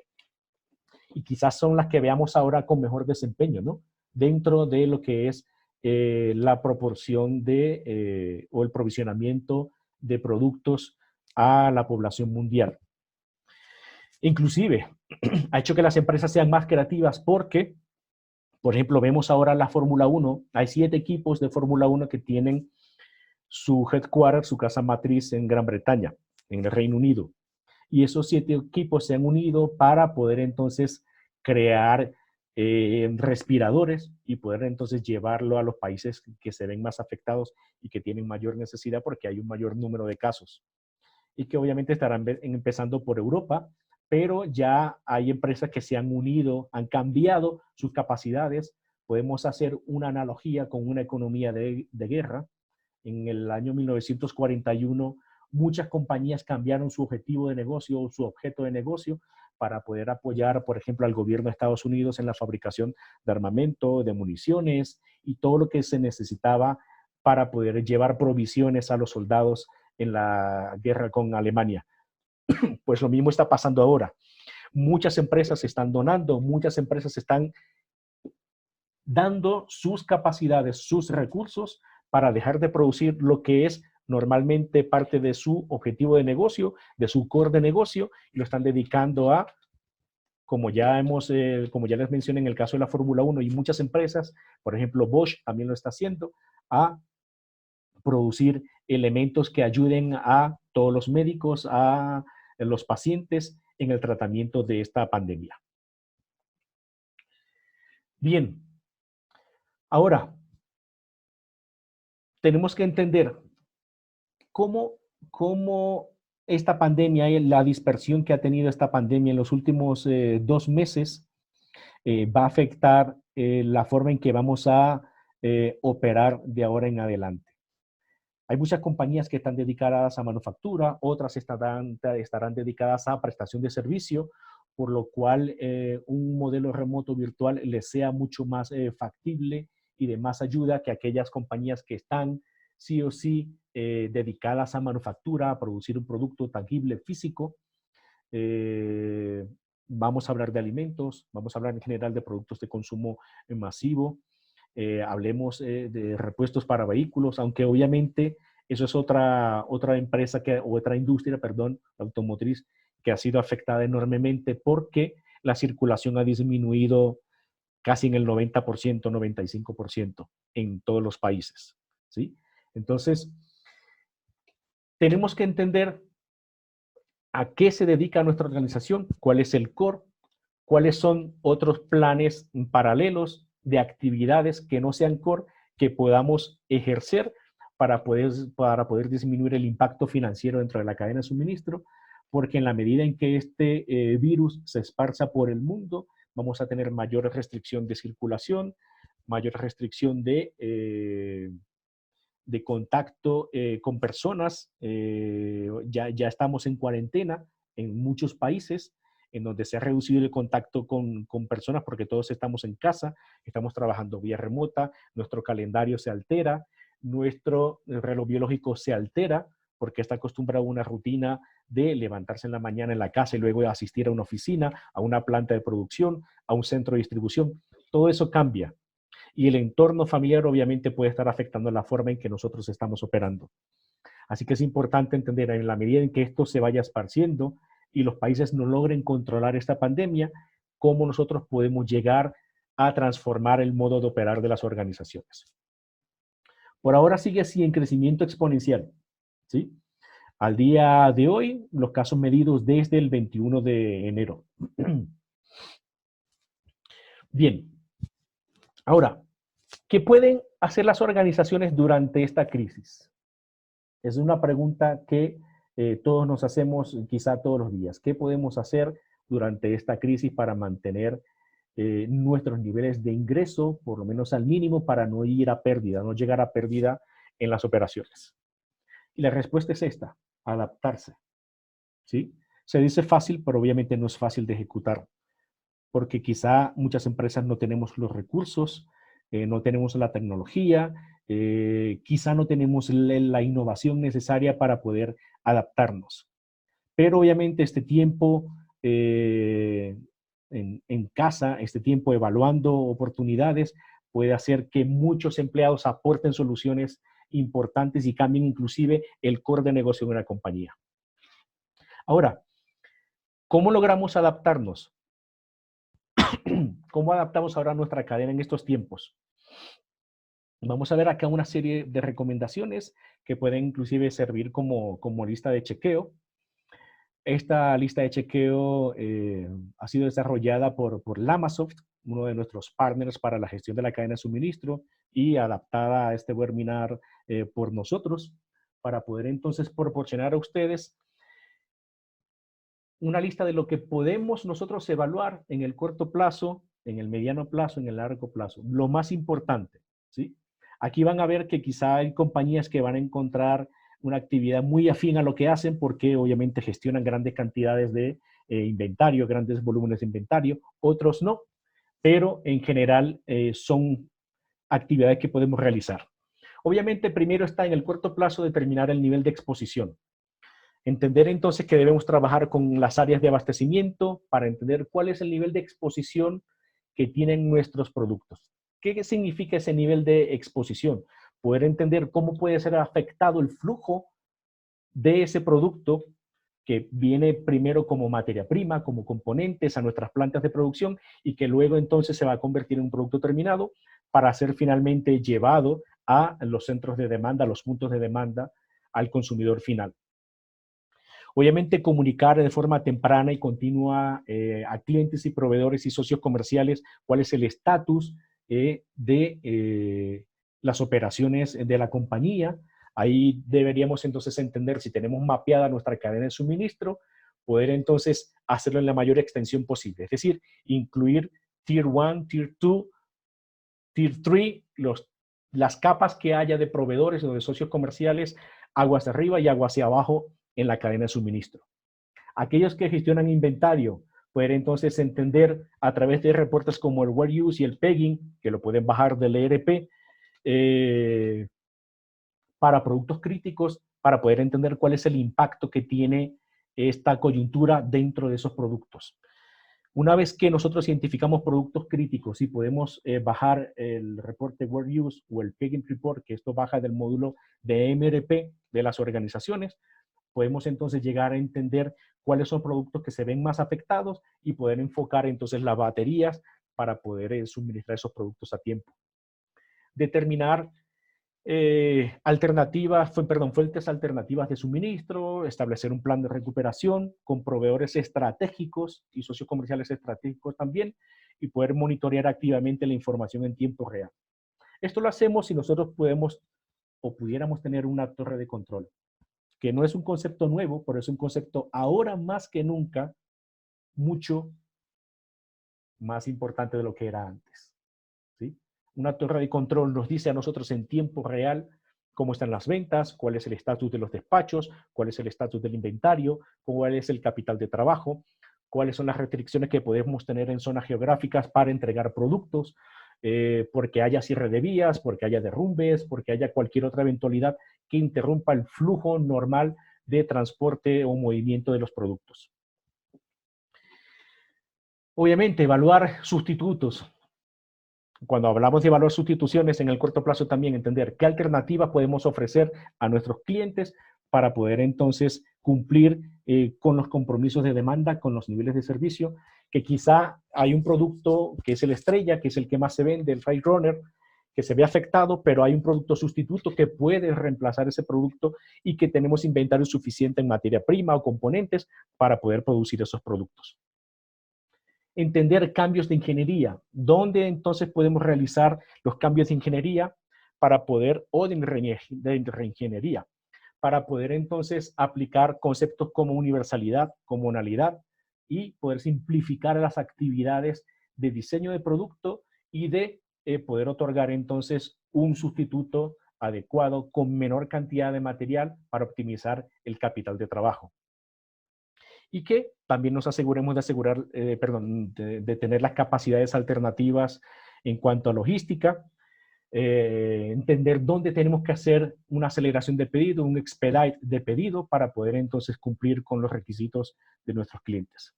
Y quizás son las que veamos ahora con mejor desempeño, ¿no? Dentro de lo que es la proporción de, o el provisionamiento de productos a la población mundial. Inclusive, ha hecho que las empresas sean más creativas porque, por ejemplo, vemos ahora la Fórmula 1, hay 7 equipos de Fórmula 1 que tienen su headquarter, su casa matriz en Gran Bretaña, en el Reino Unido. Y esos 7 equipos se han unido para poder entonces crear respiradores y poder entonces llevarlo a los países que se ven más afectados y que tienen mayor necesidad porque hay un mayor número de casos. Y que obviamente estarán empezando por Europa, pero ya hay empresas que se han unido, han cambiado sus capacidades. Podemos hacer una analogía con una economía de guerra. En el año 1941, muchas compañías cambiaron su objetivo de negocio o su objeto de negocio para poder apoyar, por ejemplo, al gobierno de Estados Unidos en la fabricación de armamento, de municiones y todo lo que se necesitaba para poder llevar provisiones a los soldados en la guerra con Alemania. Pues lo mismo está pasando ahora. Muchas empresas están donando, muchas empresas están dando sus capacidades, sus recursos para dejar de producir lo que es normalmente parte de su objetivo de negocio, de su core de negocio, y lo están dedicando a, como ya les mencioné en el caso de la Fórmula 1 y muchas empresas, por ejemplo Bosch también lo está haciendo, a producir elementos que ayuden a todos los médicos, a los pacientes en el tratamiento de esta pandemia. Bien, ahora tenemos que entender cómo esta pandemia y la dispersión que ha tenido esta pandemia en los últimos 2 meses va a afectar la forma en que vamos a operar de ahora en adelante. Hay muchas compañías que están dedicadas a manufactura, otras estarán dedicadas a prestación de servicio, por lo cual un modelo remoto virtual les sea mucho más factible y de más ayuda que aquellas compañías que están sí o sí dedicadas a manufactura, a producir un producto tangible físico. Vamos a hablar de alimentos, vamos a hablar en general de productos de consumo masivo. Hablemos de repuestos para vehículos, aunque obviamente eso es otra empresa, otra industria, perdón, automotriz, que ha sido afectada enormemente porque la circulación ha disminuido casi en el 90%, 95% en todos los países, ¿sí? Entonces, tenemos que entender a qué se dedica nuestra organización, cuál es el core, cuáles son otros planes paralelos de actividades que no sean core que podamos ejercer para poder disminuir el impacto financiero dentro de la cadena de suministro, porque en la medida en que este virus se esparza por el mundo, vamos a tener mayor restricción de circulación, mayor restricción de contacto con personas. Ya estamos en cuarentena en muchos países en donde se ha reducido el contacto con personas porque todos estamos en casa, estamos trabajando vía remota, nuestro calendario se altera, nuestro reloj biológico se altera porque está acostumbrado a una rutina de levantarse en la mañana en la casa y luego asistir a una oficina, a una planta de producción, a un centro de distribución. Todo eso cambia. Y el entorno familiar obviamente puede estar afectando la forma en que nosotros estamos operando. Así que es importante entender en la medida en que esto se vaya esparciendo y los países no logren controlar esta pandemia, cómo nosotros podemos llegar a transformar el modo de operar de las organizaciones. Por ahora sigue así en crecimiento exponencial, ¿sí? Al día de hoy, los casos medidos desde el 21 de enero. Bien, ahora, ¿qué pueden hacer las organizaciones durante esta crisis? Es una pregunta que todos nos hacemos quizá todos los días. ¿Qué podemos hacer durante esta crisis para mantener nuestros niveles de ingreso, por lo menos al mínimo, para no ir a pérdida, no llegar a pérdida en las operaciones? Y la respuesta es esta: adaptarse, ¿sí? Se dice fácil, pero obviamente no es fácil de ejecutar, porque quizá muchas empresas no tenemos los recursos, no tenemos la tecnología, quizá no tenemos la innovación necesaria para poder adaptarnos. Pero obviamente este tiempo en casa, este tiempo evaluando oportunidades, puede hacer que muchos empleados aporten soluciones importantes y cambien inclusive el core de negocio de una compañía. Ahora, ¿cómo logramos adaptarnos? ¿Cómo adaptamos ahora nuestra cadena en estos tiempos? Vamos a ver acá una serie de recomendaciones que pueden inclusive servir como lista de chequeo. Esta lista de chequeo ha sido desarrollada por Lamasoft, uno de nuestros partners para la gestión de la cadena de suministro, y adaptada a este webinar por nosotros para poder entonces proporcionar a ustedes una lista de lo que podemos nosotros evaluar en el corto plazo, en el mediano plazo, en el largo plazo. Lo más importante, ¿sí? Aquí van a ver que quizá hay compañías que van a encontrar una actividad muy afín a lo que hacen porque obviamente gestionan grandes cantidades de inventario, grandes volúmenes de inventario, otros no, pero en general son actividades que podemos realizar. Obviamente primero está en el corto plazo determinar el nivel de exposición. Entender entonces que debemos trabajar con las áreas de abastecimiento para entender cuál es el nivel de exposición que tienen nuestros productos. ¿Qué significa ese nivel de exposición? Poder entender cómo puede ser afectado el flujo de ese producto que viene primero como materia prima, como componentes a nuestras plantas de producción y que luego entonces se va a convertir en un producto terminado para ser finalmente llevado a los centros de demanda, a los puntos de demanda, al consumidor final. Obviamente comunicar de forma temprana y continua a clientes y proveedores y socios comerciales cuál es el estatus de las operaciones de la compañía. Ahí deberíamos entonces entender si tenemos mapeada nuestra cadena de suministro, poder entonces hacerlo en la mayor extensión posible. Es decir, incluir Tier 1, Tier 2, Tier 3, los las capas que haya de proveedores o de socios comerciales, agua hacia arriba y agua hacia abajo en la cadena de suministro. Aquellos que gestionan inventario pueden entonces entender a través de reportes como el Ware Use y el Pegging, que lo pueden bajar del ERP, para productos críticos, para poder entender cuál es el impacto que tiene esta coyuntura dentro de esos productos. Una vez que nosotros identificamos productos críticos y podemos bajar el reporte Ware Use o el Pegging Report, que esto baja del módulo de MRP de las organizaciones, podemos entonces llegar a entender cuáles son productos que se ven más afectados y poder enfocar entonces las baterías para poder suministrar esos productos a tiempo. Determinar fuentes alternativas de suministro, establecer un plan de recuperación con proveedores estratégicos y socios comerciales estratégicos también, y poder monitorear activamente la información en tiempo real. Esto lo hacemos si nosotros podemos o pudiéramos tener una torre de control, que no es un concepto nuevo, pero es un concepto ahora más que nunca mucho más importante de lo que era antes, ¿sí? Una torre de control nos dice a nosotros en tiempo real cómo están las ventas, cuál es el estatus de los despachos, cuál es el estatus del inventario, cuál es el capital de trabajo, cuáles son las restricciones que podemos tener en zonas geográficas para entregar productos, porque haya cierre de vías, porque haya derrumbes, porque haya cualquier otra eventualidad que interrumpa el flujo normal de transporte o movimiento de los productos. Obviamente, evaluar sustitutos. Cuando hablamos de evaluar sustituciones en el corto plazo, también entender qué alternativas podemos ofrecer a nuestros clientes para poder entonces cumplir con los compromisos de demanda, con los niveles de servicio, que quizá hay un producto que es el estrella, que es el que más se vende, el Freight Runner, que se ve afectado, pero hay un producto sustituto que puede reemplazar ese producto y que tenemos inventario suficiente en materia prima o componentes para poder producir esos productos. Entender cambios de ingeniería, dónde entonces podemos realizar los cambios de ingeniería para poder, o de reingeniería, para poder entonces aplicar conceptos como universalidad, comunalidad y poder simplificar las actividades de diseño de producto y de poder otorgar entonces un sustituto adecuado con menor cantidad de material para optimizar el capital de trabajo. Y que también nos aseguremos de tener las capacidades alternativas en cuanto a logística, entender dónde tenemos que hacer una aceleración de pedido, un expedite de pedido para poder entonces cumplir con los requisitos de nuestros clientes.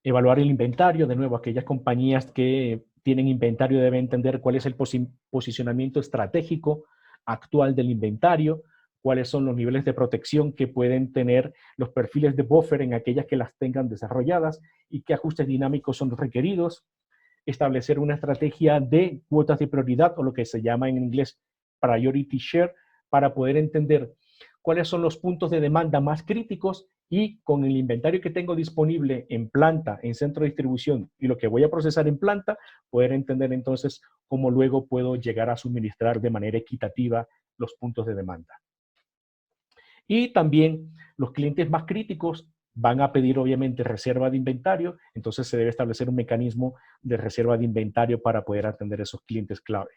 Evaluar el inventario, de nuevo, aquellas compañías que tienen inventario deben entender cuál es el posicionamiento estratégico actual del inventario, cuáles son los niveles de protección que pueden tener los perfiles de buffer en aquellas que las tengan desarrolladas y qué ajustes dinámicos son requeridos, establecer una estrategia de cuotas de prioridad o lo que se llama en inglés priority share para poder entender cuáles son los puntos de demanda más críticos y con el inventario que tengo disponible en planta, en centro de distribución y lo que voy a procesar en planta, poder entender entonces cómo luego puedo llegar a suministrar de manera equitativa los puntos de demanda. Y también los clientes más críticos van a pedir obviamente reserva de inventario, entonces se debe establecer un mecanismo de reserva de inventario para poder atender a esos clientes clave.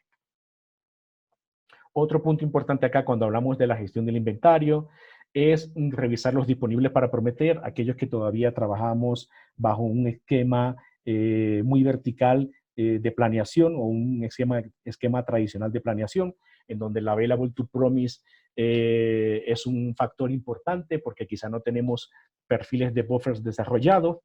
Otro punto importante acá cuando hablamos de la gestión del inventario es revisar los disponibles para prometer, aquellos que todavía trabajamos bajo un esquema muy vertical de planeación o un esquema tradicional de planeación, en donde la available to promise es un factor importante porque quizá no tenemos perfiles de buffers desarrollados.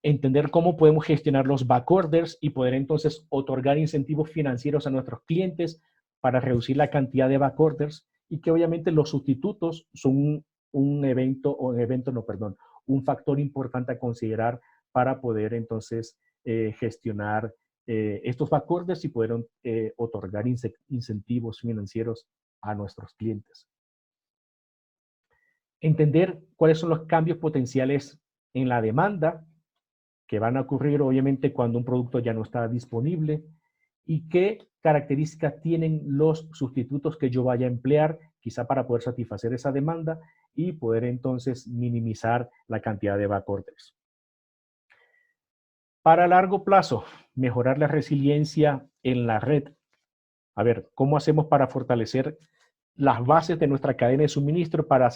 Entender cómo podemos gestionar los backorders y poder entonces otorgar incentivos financieros a nuestros clientes para reducir la cantidad de backorders y que obviamente los sustitutos son un factor importante a considerar para poder entonces gestionar estos backorders y poder otorgar incentivos financieros a nuestros clientes. Entender cuáles son los cambios potenciales en la demanda que van a ocurrir obviamente cuando un producto ya no está disponible y qué características tienen los sustitutos que yo vaya a emplear quizá para poder satisfacer esa demanda y poder entonces minimizar la cantidad de backorders. Para largo plazo, mejorar la resiliencia en la red. A ver, ¿cómo hacemos para fortalecer las bases de nuestra cadena de suministro para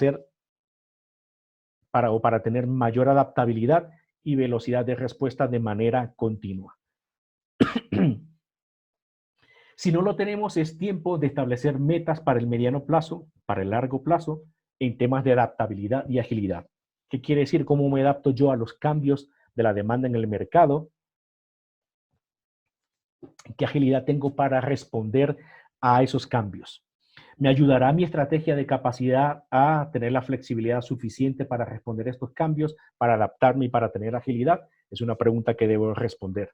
tener mayor adaptabilidad y velocidad de respuesta de manera continua? Si no lo tenemos, es tiempo de establecer metas para el mediano plazo, para el largo plazo, en temas de adaptabilidad y agilidad. ¿Qué quiere decir? ¿Cómo me adapto yo a los cambios de la demanda en el mercado? ¿Qué agilidad tengo para responder a esos cambios? ¿Me ayudará mi estrategia de capacidad a tener la flexibilidad suficiente para responder a estos cambios, para adaptarme y para tener agilidad? Es una pregunta que debo responder.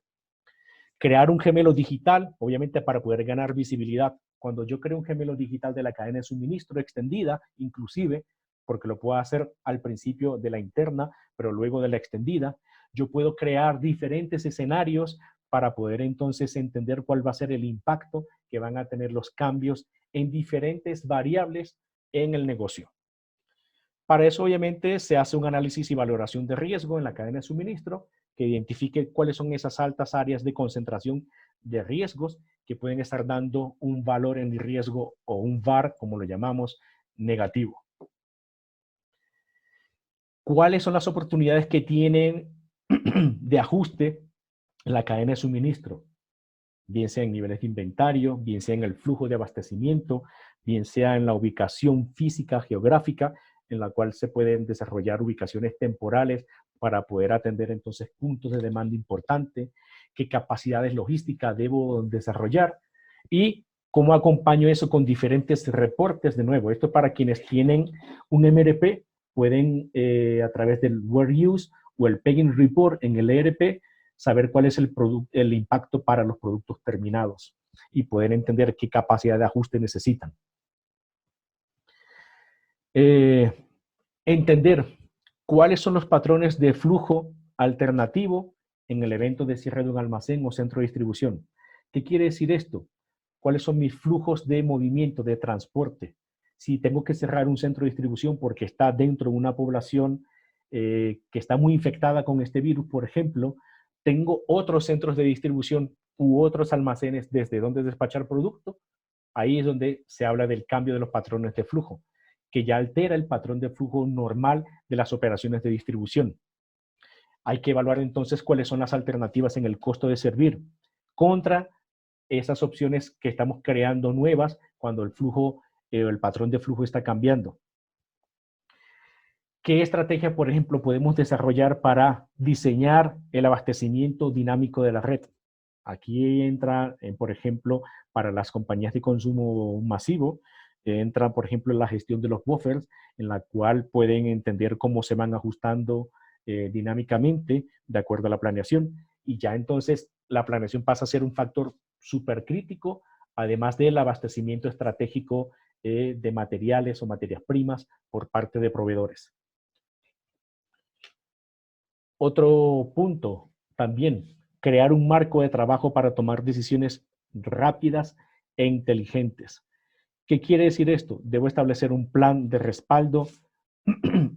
Crear un gemelo digital, obviamente para poder ganar visibilidad. Cuando yo creo un gemelo digital de la cadena de suministro extendida, inclusive, porque lo puedo hacer al principio de la interna, pero luego de la extendida, yo puedo crear diferentes escenarios para poder entonces entender cuál va a ser el impacto que van a tener los cambios en diferentes variables en el negocio. Para eso, obviamente, se hace un análisis y valoración de riesgo en la cadena de suministro que identifique cuáles son esas altas áreas de concentración de riesgos que pueden estar dando un valor en riesgo o un VAR, como lo llamamos, negativo. ¿Cuáles son las oportunidades que tienen de ajuste en la cadena de suministro? Bien sea en niveles de inventario, bien sea en el flujo de abastecimiento, bien sea en la ubicación física, geográfica, en la cual se pueden desarrollar ubicaciones temporales para poder atender entonces puntos de demanda importante, qué capacidades logísticas debo desarrollar y cómo acompaño eso con diferentes reportes. De nuevo, esto para quienes tienen un MRP, pueden a través del Where Use o el Pegging Report en el ERP, saber cuál es el impacto para los productos terminados y poder entender qué capacidad de ajuste necesitan. Entender cuáles son los patrones de flujo alternativo en el evento de cierre de un almacén o centro de distribución. ¿Qué quiere decir esto? ¿Cuáles son mis flujos de movimiento, de transporte? Si tengo que cerrar un centro de distribución porque está dentro de una población que está muy infectada con este virus, por ejemplo, tengo otros centros de distribución u otros almacenes desde donde despachar producto. Ahí es donde se habla del cambio de los patrones de flujo, que ya altera el patrón de flujo normal de las operaciones de distribución. Hay que evaluar entonces cuáles son las alternativas en el costo de servir contra esas opciones que estamos creando nuevas cuando el flujo, el patrón de flujo está cambiando. ¿Qué estrategia, por ejemplo, podemos desarrollar para diseñar el abastecimiento dinámico de la red? Aquí entra, por ejemplo, para las compañías de consumo masivo, entra, por ejemplo, en la gestión de los buffers, en la cual pueden entender cómo se van ajustando dinámicamente de acuerdo a la planeación. Y ya entonces la planeación pasa a ser un factor súper crítico, además del abastecimiento estratégico de materiales o materias primas por parte de proveedores. Otro punto también, crear un marco de trabajo para tomar decisiones rápidas e inteligentes. ¿Qué quiere decir esto? Debo establecer un plan de respaldo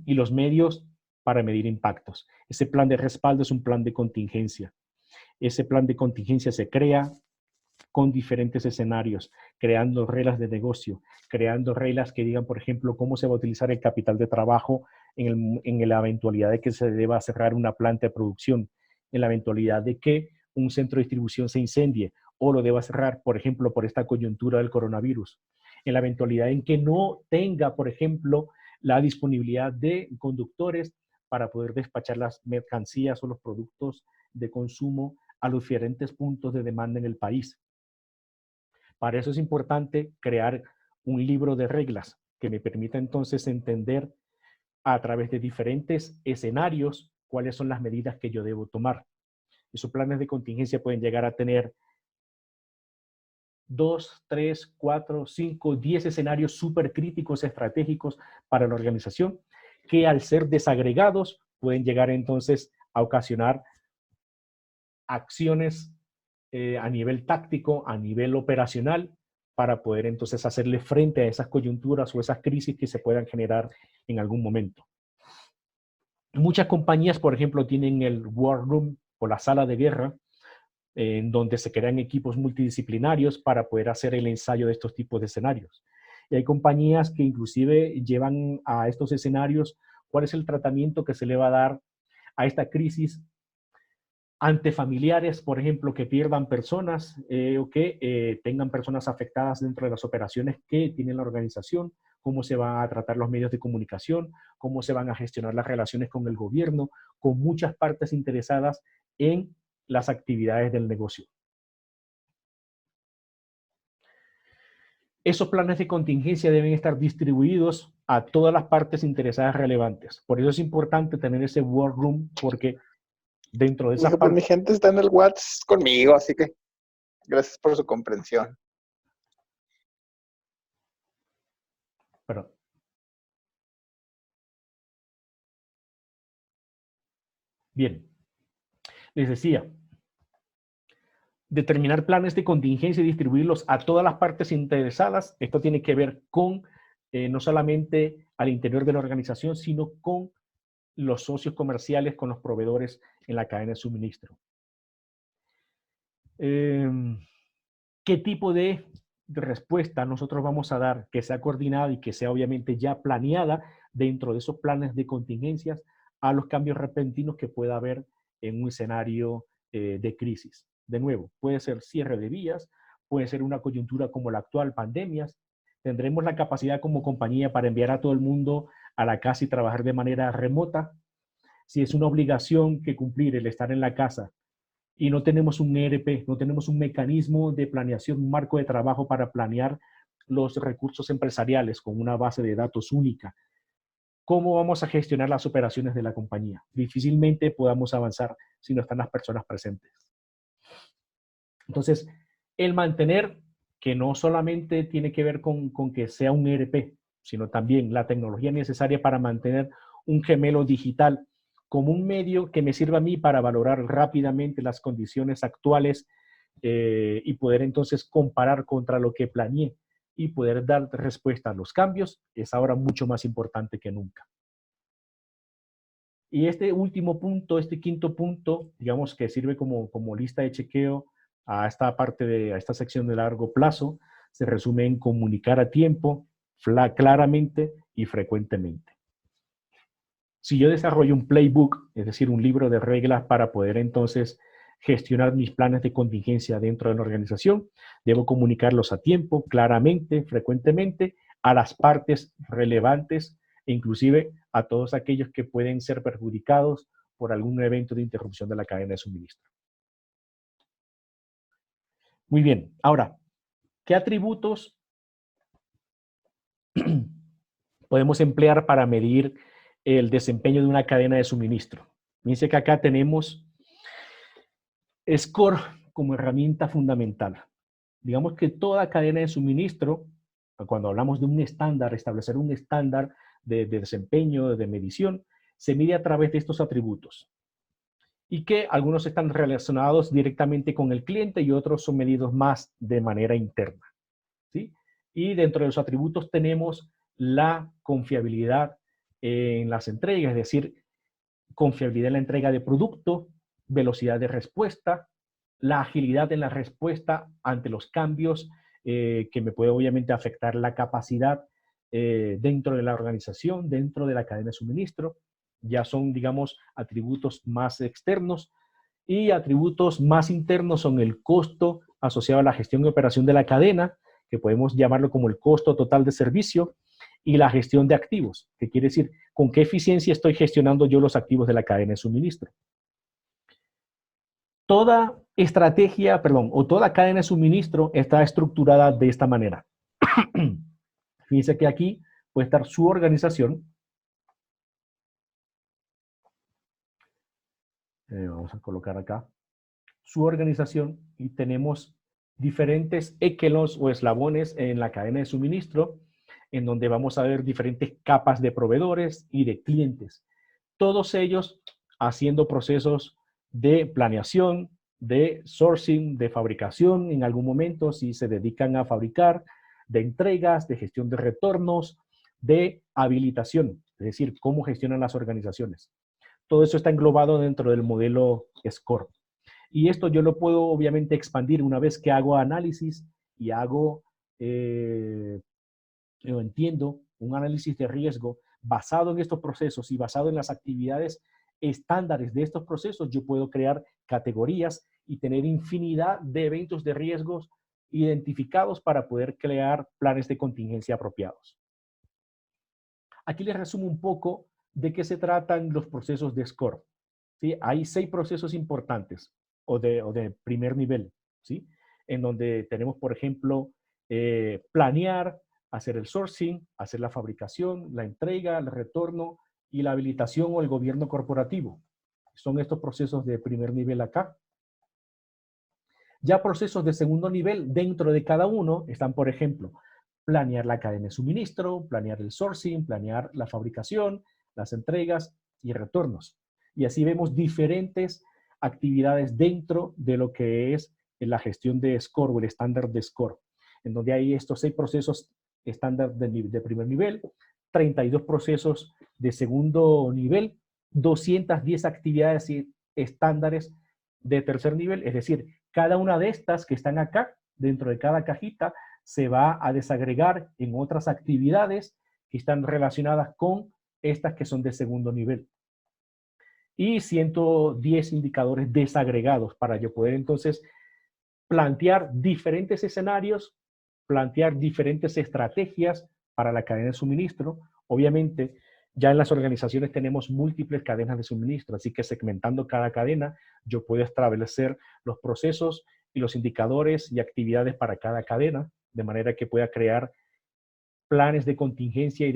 y los medios para medir impactos. Ese plan de respaldo es un plan de contingencia. Ese plan de contingencia se crea con diferentes escenarios, creando reglas de negocio, creando reglas que digan, por ejemplo, cómo se va a utilizar el capital de trabajo en la eventualidad de que se deba cerrar una planta de producción, en la eventualidad de que un centro de distribución se incendie o lo deba cerrar, por ejemplo, por esta coyuntura del coronavirus, en la eventualidad en que no tenga, por ejemplo, la disponibilidad de conductores para poder despachar las mercancías o los productos de consumo a los diferentes puntos de demanda en el país. Para eso es importante crear un libro de reglas que me permita entonces entender a través de diferentes escenarios cuáles son las medidas que yo debo tomar. Esos planes de contingencia pueden llegar a tener 2, 3, 4, 5, 10 escenarios súper críticos estratégicos para la organización que al ser desagregados pueden llegar entonces a ocasionar acciones a nivel táctico, a nivel operacional, para poder entonces hacerle frente a esas coyunturas o esas crisis que se puedan generar en algún momento. Muchas compañías, por ejemplo, tienen el War Room o la sala de guerra en donde se crean equipos multidisciplinarios para poder hacer el ensayo de estos tipos de escenarios. Y hay compañías que inclusive llevan a estos escenarios cuál es el tratamiento que se le va a dar a esta crisis ante familiares, por ejemplo, que pierdan personas o que tengan personas afectadas dentro de las operaciones que tiene la organización, cómo se van a tratar los medios de comunicación, cómo se van a gestionar las relaciones con el gobierno, con muchas partes interesadas en las actividades del negocio. Esos planes de contingencia deben estar distribuidos a todas las partes interesadas relevantes. Por eso es importante tener ese war room, porque dentro de esas Pues mi gente está en el WhatsApp conmigo, así que gracias por su comprensión. Perdón. Bien, les decía, determinar planes de contingencia y distribuirlos a todas las partes interesadas. Esto tiene que ver con no solamente al interior de la organización, sino con los socios comerciales, con los proveedores en la cadena de suministro. ¿Qué tipo de respuesta nosotros vamos a dar que sea coordinada y que sea obviamente ya planeada dentro de esos planes de contingencias a los cambios repentinos que pueda haber en un escenario de crisis? De nuevo, puede ser cierre de vías, puede ser una coyuntura como la actual, pandemias. Tendremos la capacidad como compañía para enviar a todo el mundo a la casa y trabajar de manera remota. Si es una obligación que cumplir el estar en la casa y no tenemos un ERP, no tenemos un mecanismo de planeación, un marco de trabajo para planear los recursos empresariales con una base de datos única, ¿cómo vamos a gestionar las operaciones de la compañía? Difícilmente podamos avanzar si no están las personas presentes. Entonces, el mantener, que no solamente tiene que ver con que sea un ERP, sino también la tecnología necesaria para mantener un gemelo digital como un medio que me sirva a mí para valorar rápidamente las condiciones actuales y poder entonces comparar contra lo que planeé y poder dar respuesta a los cambios, es ahora mucho más importante que nunca. Y este último punto, este quinto punto, digamos que sirve como lista de chequeo a esta parte a esta sección de largo plazo, se resume en comunicar a tiempo, claramente y frecuentemente. Si yo desarrollo un playbook, es decir, un libro de reglas para poder entonces gestionar mis planes de contingencia dentro de la organización, debo comunicarlos a tiempo, claramente, frecuentemente, a las partes relevantes e inclusive a todos aquellos que pueden ser perjudicados por algún evento de interrupción de la cadena de suministro. Muy bien, ahora, ¿qué atributos podemos emplear para medir el desempeño de una cadena de suministro? Fíjense que acá tenemos SCORE como herramienta fundamental. Digamos que toda cadena de suministro, cuando hablamos de un estándar, establecer un estándar de desempeño, de medición, se mide a través de estos atributos. Y que algunos están relacionados directamente con el cliente y otros son medidos más de manera interna, ¿sí? Y dentro de los atributos tenemos la confiabilidad en las entregas, es decir, confiabilidad en la entrega de producto, velocidad de respuesta, la agilidad en la respuesta ante los cambios que me puede obviamente afectar la capacidad dentro de la organización, dentro de la cadena de suministro. Ya son, digamos, atributos más externos y atributos más internos son el costo asociado a la gestión y operación de la cadena, que podemos llamarlo como el costo total de servicio, y la gestión de activos, que quiere decir con qué eficiencia estoy gestionando yo los activos de la cadena de suministro. Toda estrategia, o toda cadena de suministro está estructurada de esta manera. Fíjense que aquí puede estar su organización. Vamos a colocar acá su organización y tenemos diferentes équelos o eslabones en la cadena de suministro, en donde vamos a ver diferentes capas de proveedores y de clientes. Todos ellos haciendo procesos de planeación, de sourcing, de fabricación en algún momento, si se dedican a fabricar, de entregas, de gestión de retornos, de habilitación, es decir, cómo gestionan las organizaciones. Todo eso está englobado dentro del modelo SCORE. Y esto yo lo puedo obviamente expandir una vez que hago análisis y hago, yo entiendo, un análisis de riesgo basado en estos procesos y basado en las actividades estándares de estos procesos. Yo puedo crear categorías y tener infinidad de eventos de riesgos identificados para poder crear planes de contingencia apropiados. Aquí les resumo un poco de qué se tratan los procesos de SCORE. ¿Sí? Hay 6 procesos importantes o de primer nivel, ¿sí? En donde tenemos, por ejemplo, planear, hacer el sourcing, hacer la fabricación, la entrega, el retorno y la habilitación o el gobierno corporativo. Son estos procesos de primer nivel acá. Ya procesos de segundo nivel dentro de cada uno están, por ejemplo, planear la cadena de suministro, planear el sourcing, planear la fabricación, las entregas y retornos. Y así vemos diferentes actividades dentro de lo que es la gestión de SCORE o el estándar de SCORE, en donde hay estos 6 procesos estándar de primer nivel, 32 procesos de segundo nivel, 210 actividades estándares de tercer nivel, es decir, cada una de estas que están acá, dentro de cada cajita, se va a desagregar en otras actividades que están relacionadas con estas que son de segundo nivel. Y 110 indicadores desagregados para yo poder entonces plantear diferentes escenarios, plantear diferentes estrategias para la cadena de suministro. Obviamente, ya en las organizaciones tenemos múltiples cadenas de suministro, así que segmentando cada cadena, yo puedo establecer los procesos y los indicadores y actividades para cada cadena, de manera que pueda crear planes de contingencia y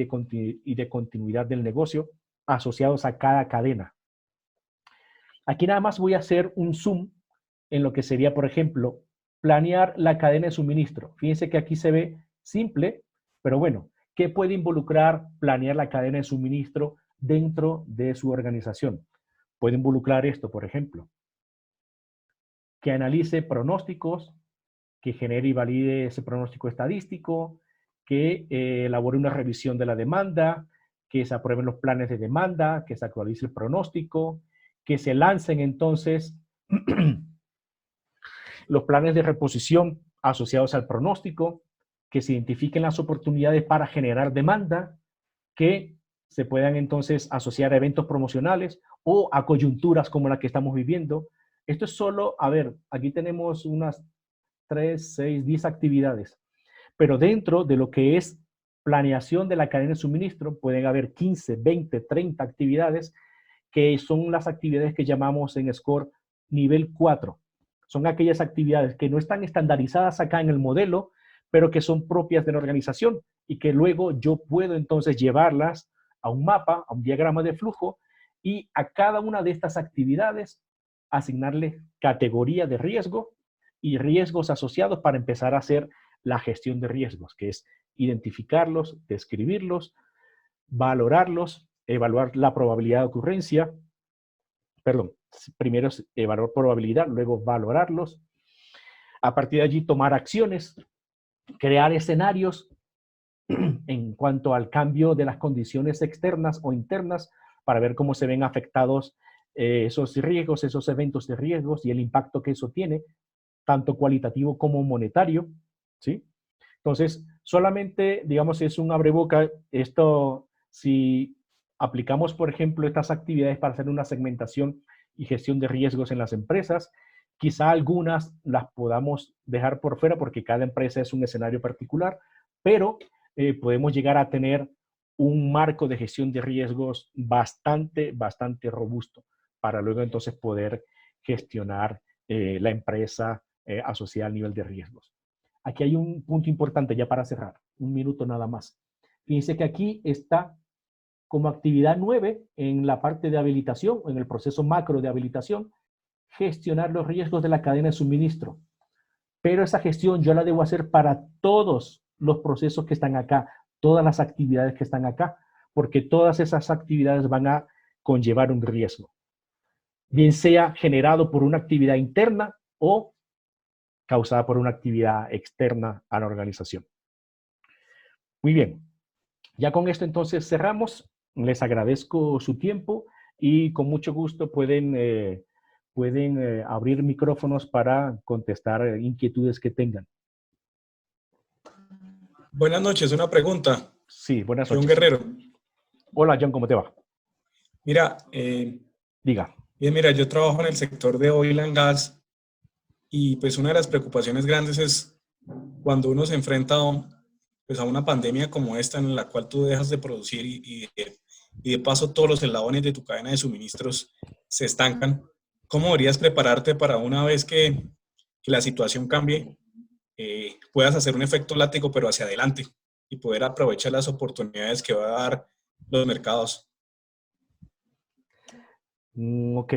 de continuidad del negocio asociados a cada cadena. Aquí nada más voy a hacer un zoom en lo que sería, por ejemplo, planear la cadena de suministro. Fíjense que aquí se ve simple, pero bueno, ¿qué puede involucrar planear la cadena de suministro dentro de su organización? Puede involucrar esto, por ejemplo, que analice pronósticos, que genere y valide ese pronóstico estadístico, que elabore una revisión de la demanda, que se aprueben los planes de demanda, que se actualice el pronóstico, que se lancen entonces los planes de reposición asociados al pronóstico, que se identifiquen las oportunidades para generar demanda, que se puedan entonces asociar a eventos promocionales o a coyunturas como la que estamos viviendo. Esto es solo, a ver, aquí tenemos unas 3, 6, 10 actividades, pero dentro de lo que es planeación de la cadena de suministro pueden haber 15, 20, 30 actividades que son las actividades que llamamos en SCORE nivel 4. Son aquellas actividades que no están estandarizadas acá en el modelo, pero que son propias de la organización y que luego yo puedo entonces llevarlas a un mapa, a un diagrama de flujo y a cada una de estas actividades asignarle categoría de riesgo y riesgos asociados para empezar a hacer la gestión de riesgos, que es identificarlos, describirlos, valorarlos, evaluar la probabilidad de ocurrencia, perdón, primero es evaluar probabilidad, luego valorarlos, a partir de allí tomar acciones, crear escenarios en cuanto al cambio de las condiciones externas o internas para ver cómo se ven afectados esos riesgos, esos eventos de riesgos y el impacto que eso tiene, tanto cualitativo como monetario, ¿sí? Entonces, solamente, digamos, es un abreboca. Esto, si aplicamos, por ejemplo, estas actividades para hacer una segmentación y gestión de riesgos en las empresas, quizá algunas las podamos dejar por fuera porque cada empresa es un escenario particular, pero podemos llegar a tener un marco de gestión de riesgos bastante robusto para luego entonces poder gestionar la empresa asociada al nivel de riesgos. Aquí hay un punto importante ya para cerrar, un minuto nada más. Fíjense que aquí está como actividad 9 en la parte de habilitación, en el proceso macro de habilitación, gestionar los riesgos de la cadena de suministro. Pero esa gestión yo la debo hacer para todos los procesos que están acá, todas las actividades que están acá, porque todas esas actividades van a conllevar un riesgo, bien sea generado por una actividad interna o causada por una actividad externa a la organización. Muy bien, ya con esto entonces cerramos. Les agradezco su tiempo y con mucho gusto pueden pueden abrir micrófonos para contestar inquietudes que tengan. Buenas noches, una pregunta. Sí, buenas John noches. Guerrero. Hola, John, ¿cómo te va? Mira, Diga. bien, mira, yo trabajo en el sector de oil and gas y pues una de las preocupaciones grandes es cuando uno se enfrenta pues, a una pandemia como esta en la cual tú dejas de producir y de paso todos los eslabones de tu cadena de suministros se estancan. ¿Cómo deberías prepararte para una vez que la situación cambie, puedas hacer un efecto látigo pero hacia adelante y poder aprovechar las oportunidades que va a dar los mercados? Ok.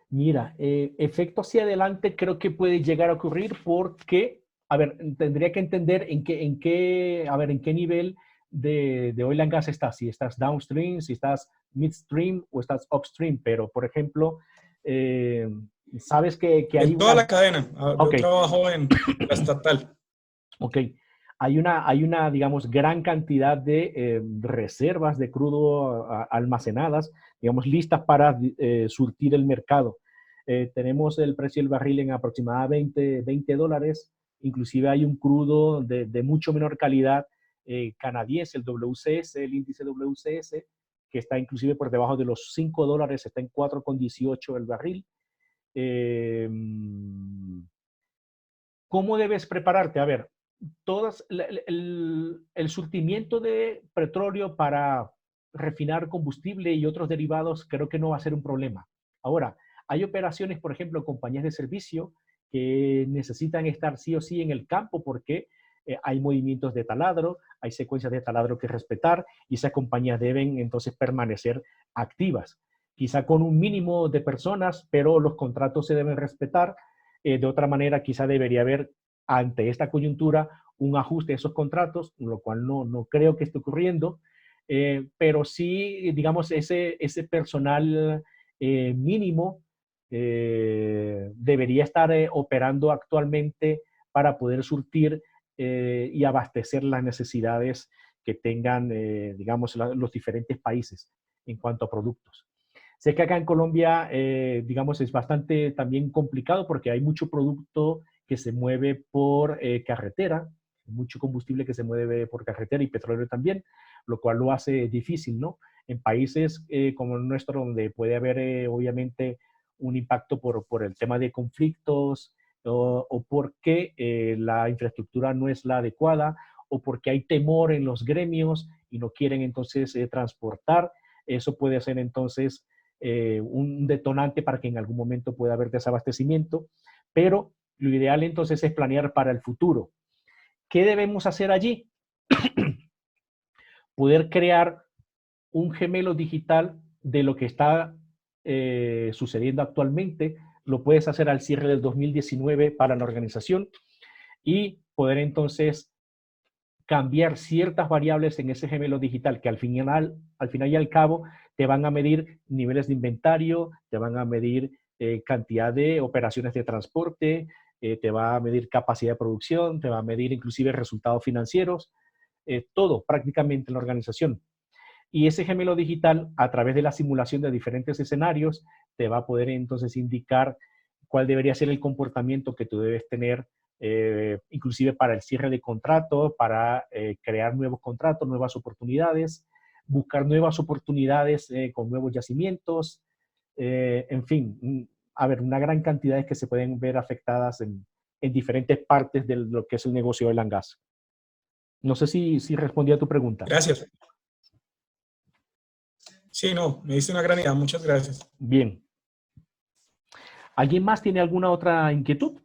Mira, efecto hacia adelante creo que puede llegar a ocurrir porque, a ver, tendría que entender en qué nivel de oil and gas estás. Si estás downstream, si estás midstream o estás upstream. Pero, por ejemplo, eh, sabes que hay En toda una... la cadena. Yo Ok, trabajo en la estatal. ok. Hay una, digamos, gran cantidad de reservas de crudo almacenadas, digamos, listas para surtir el mercado. Tenemos el precio del barril en aproximadamente $20. Inclusive hay un crudo de mucho menor calidad canadiense, el WCS, el índice WCS, que está inclusive por debajo de los $5, está en 4,18 el barril. Eh, ¿Cómo debes prepararte? A ver, el surtimiento de petróleo para refinar combustible y otros derivados creo que no va a ser un problema. Ahora, hay operaciones, por ejemplo, compañías de servicio que necesitan estar sí o sí en el campo porque hay movimientos de taladro, hay secuencias de taladro que respetar y esas compañías deben entonces permanecer activas. Quizá con un mínimo de personas, pero los contratos se deben respetar. De otra manera, quizá debería haber ante esta coyuntura un ajuste de esos contratos, lo cual no creo que esté ocurriendo, pero sí, digamos, ese personal mínimo debería estar operando actualmente para poder surtir y abastecer las necesidades que tengan, digamos, los diferentes países en cuanto a productos. Sé que acá en Colombia, digamos, es bastante también complicado porque hay mucho producto que se mueve por carretera, mucho combustible que se mueve por carretera y petróleo también, lo cual lo hace difícil, ¿no? En países como el nuestro, donde puede haber obviamente un impacto por el tema de conflictos o porque la infraestructura no es la adecuada o porque hay temor en los gremios y no quieren entonces transportar, eso puede ser entonces un detonante para que en algún momento pueda haber desabastecimiento, pero lo ideal entonces es planear para el futuro. ¿Qué debemos hacer allí? Poder crear un gemelo digital de lo que está sucediendo actualmente. Lo puedes hacer al cierre del 2019 para la organización y poder entonces cambiar ciertas variables en ese gemelo digital que al final y al cabo te van a medir niveles de inventario, te van a medir cantidad de operaciones de transporte, te va a medir capacidad de producción, te va a medir inclusive resultados financieros, todo prácticamente en la organización. Y ese gemelo digital, a través de la simulación de diferentes escenarios, te va a poder entonces indicar cuál debería ser el comportamiento que tú debes tener, inclusive para el cierre de contrato, para crear nuevos contratos, nuevas oportunidades, buscar nuevas oportunidades con nuevos yacimientos, en fin, a ver, una gran cantidad que se pueden ver afectadas en diferentes partes de lo que es el negocio del gas. No sé si respondí a tu pregunta. Gracias. Sí, no, me diste una gran idea. Muchas gracias. Bien. ¿Alguien más tiene alguna otra inquietud?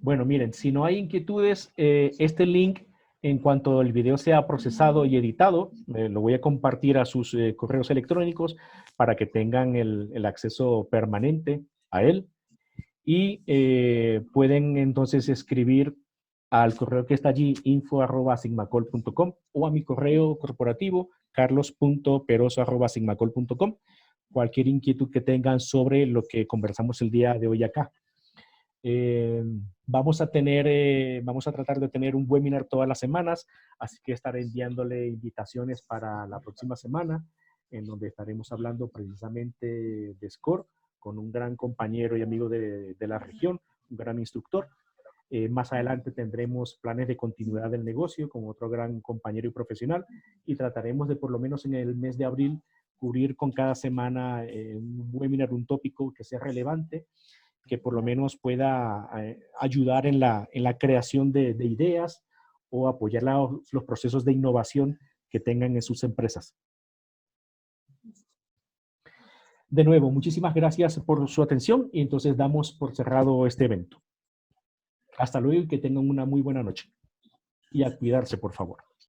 Bueno, miren, si no hay inquietudes, este link, en cuanto el video sea procesado y editado, lo voy a compartir a sus correos electrónicos para que tengan el acceso permanente a él. Y pueden entonces escribir al correo que está allí, info@sigmacol.com, o a mi correo corporativo, carlos.peroso@sigmacol.com. Cualquier inquietud que tengan sobre lo que conversamos el día de hoy acá. Vamos a tratar de tener un webinar todas las semanas, así que estaré enviándole invitaciones para la próxima semana. en donde estaremos hablando precisamente de SCORE con un gran compañero y amigo de la región, un gran instructor. Más adelante tendremos planes de continuidad del negocio con otro gran compañero y profesional, y trataremos de, por lo menos en el mes de abril, cubrir con cada semana un webinar, un tópico que sea relevante, que por lo menos pueda ayudar en la creación de ideas o apoyar los procesos de innovación que tengan en sus empresas. De nuevo, muchísimas gracias por su atención, y entonces damos por cerrado este evento. Hasta luego y que tengan una muy buena noche. Y a cuidarse, por favor.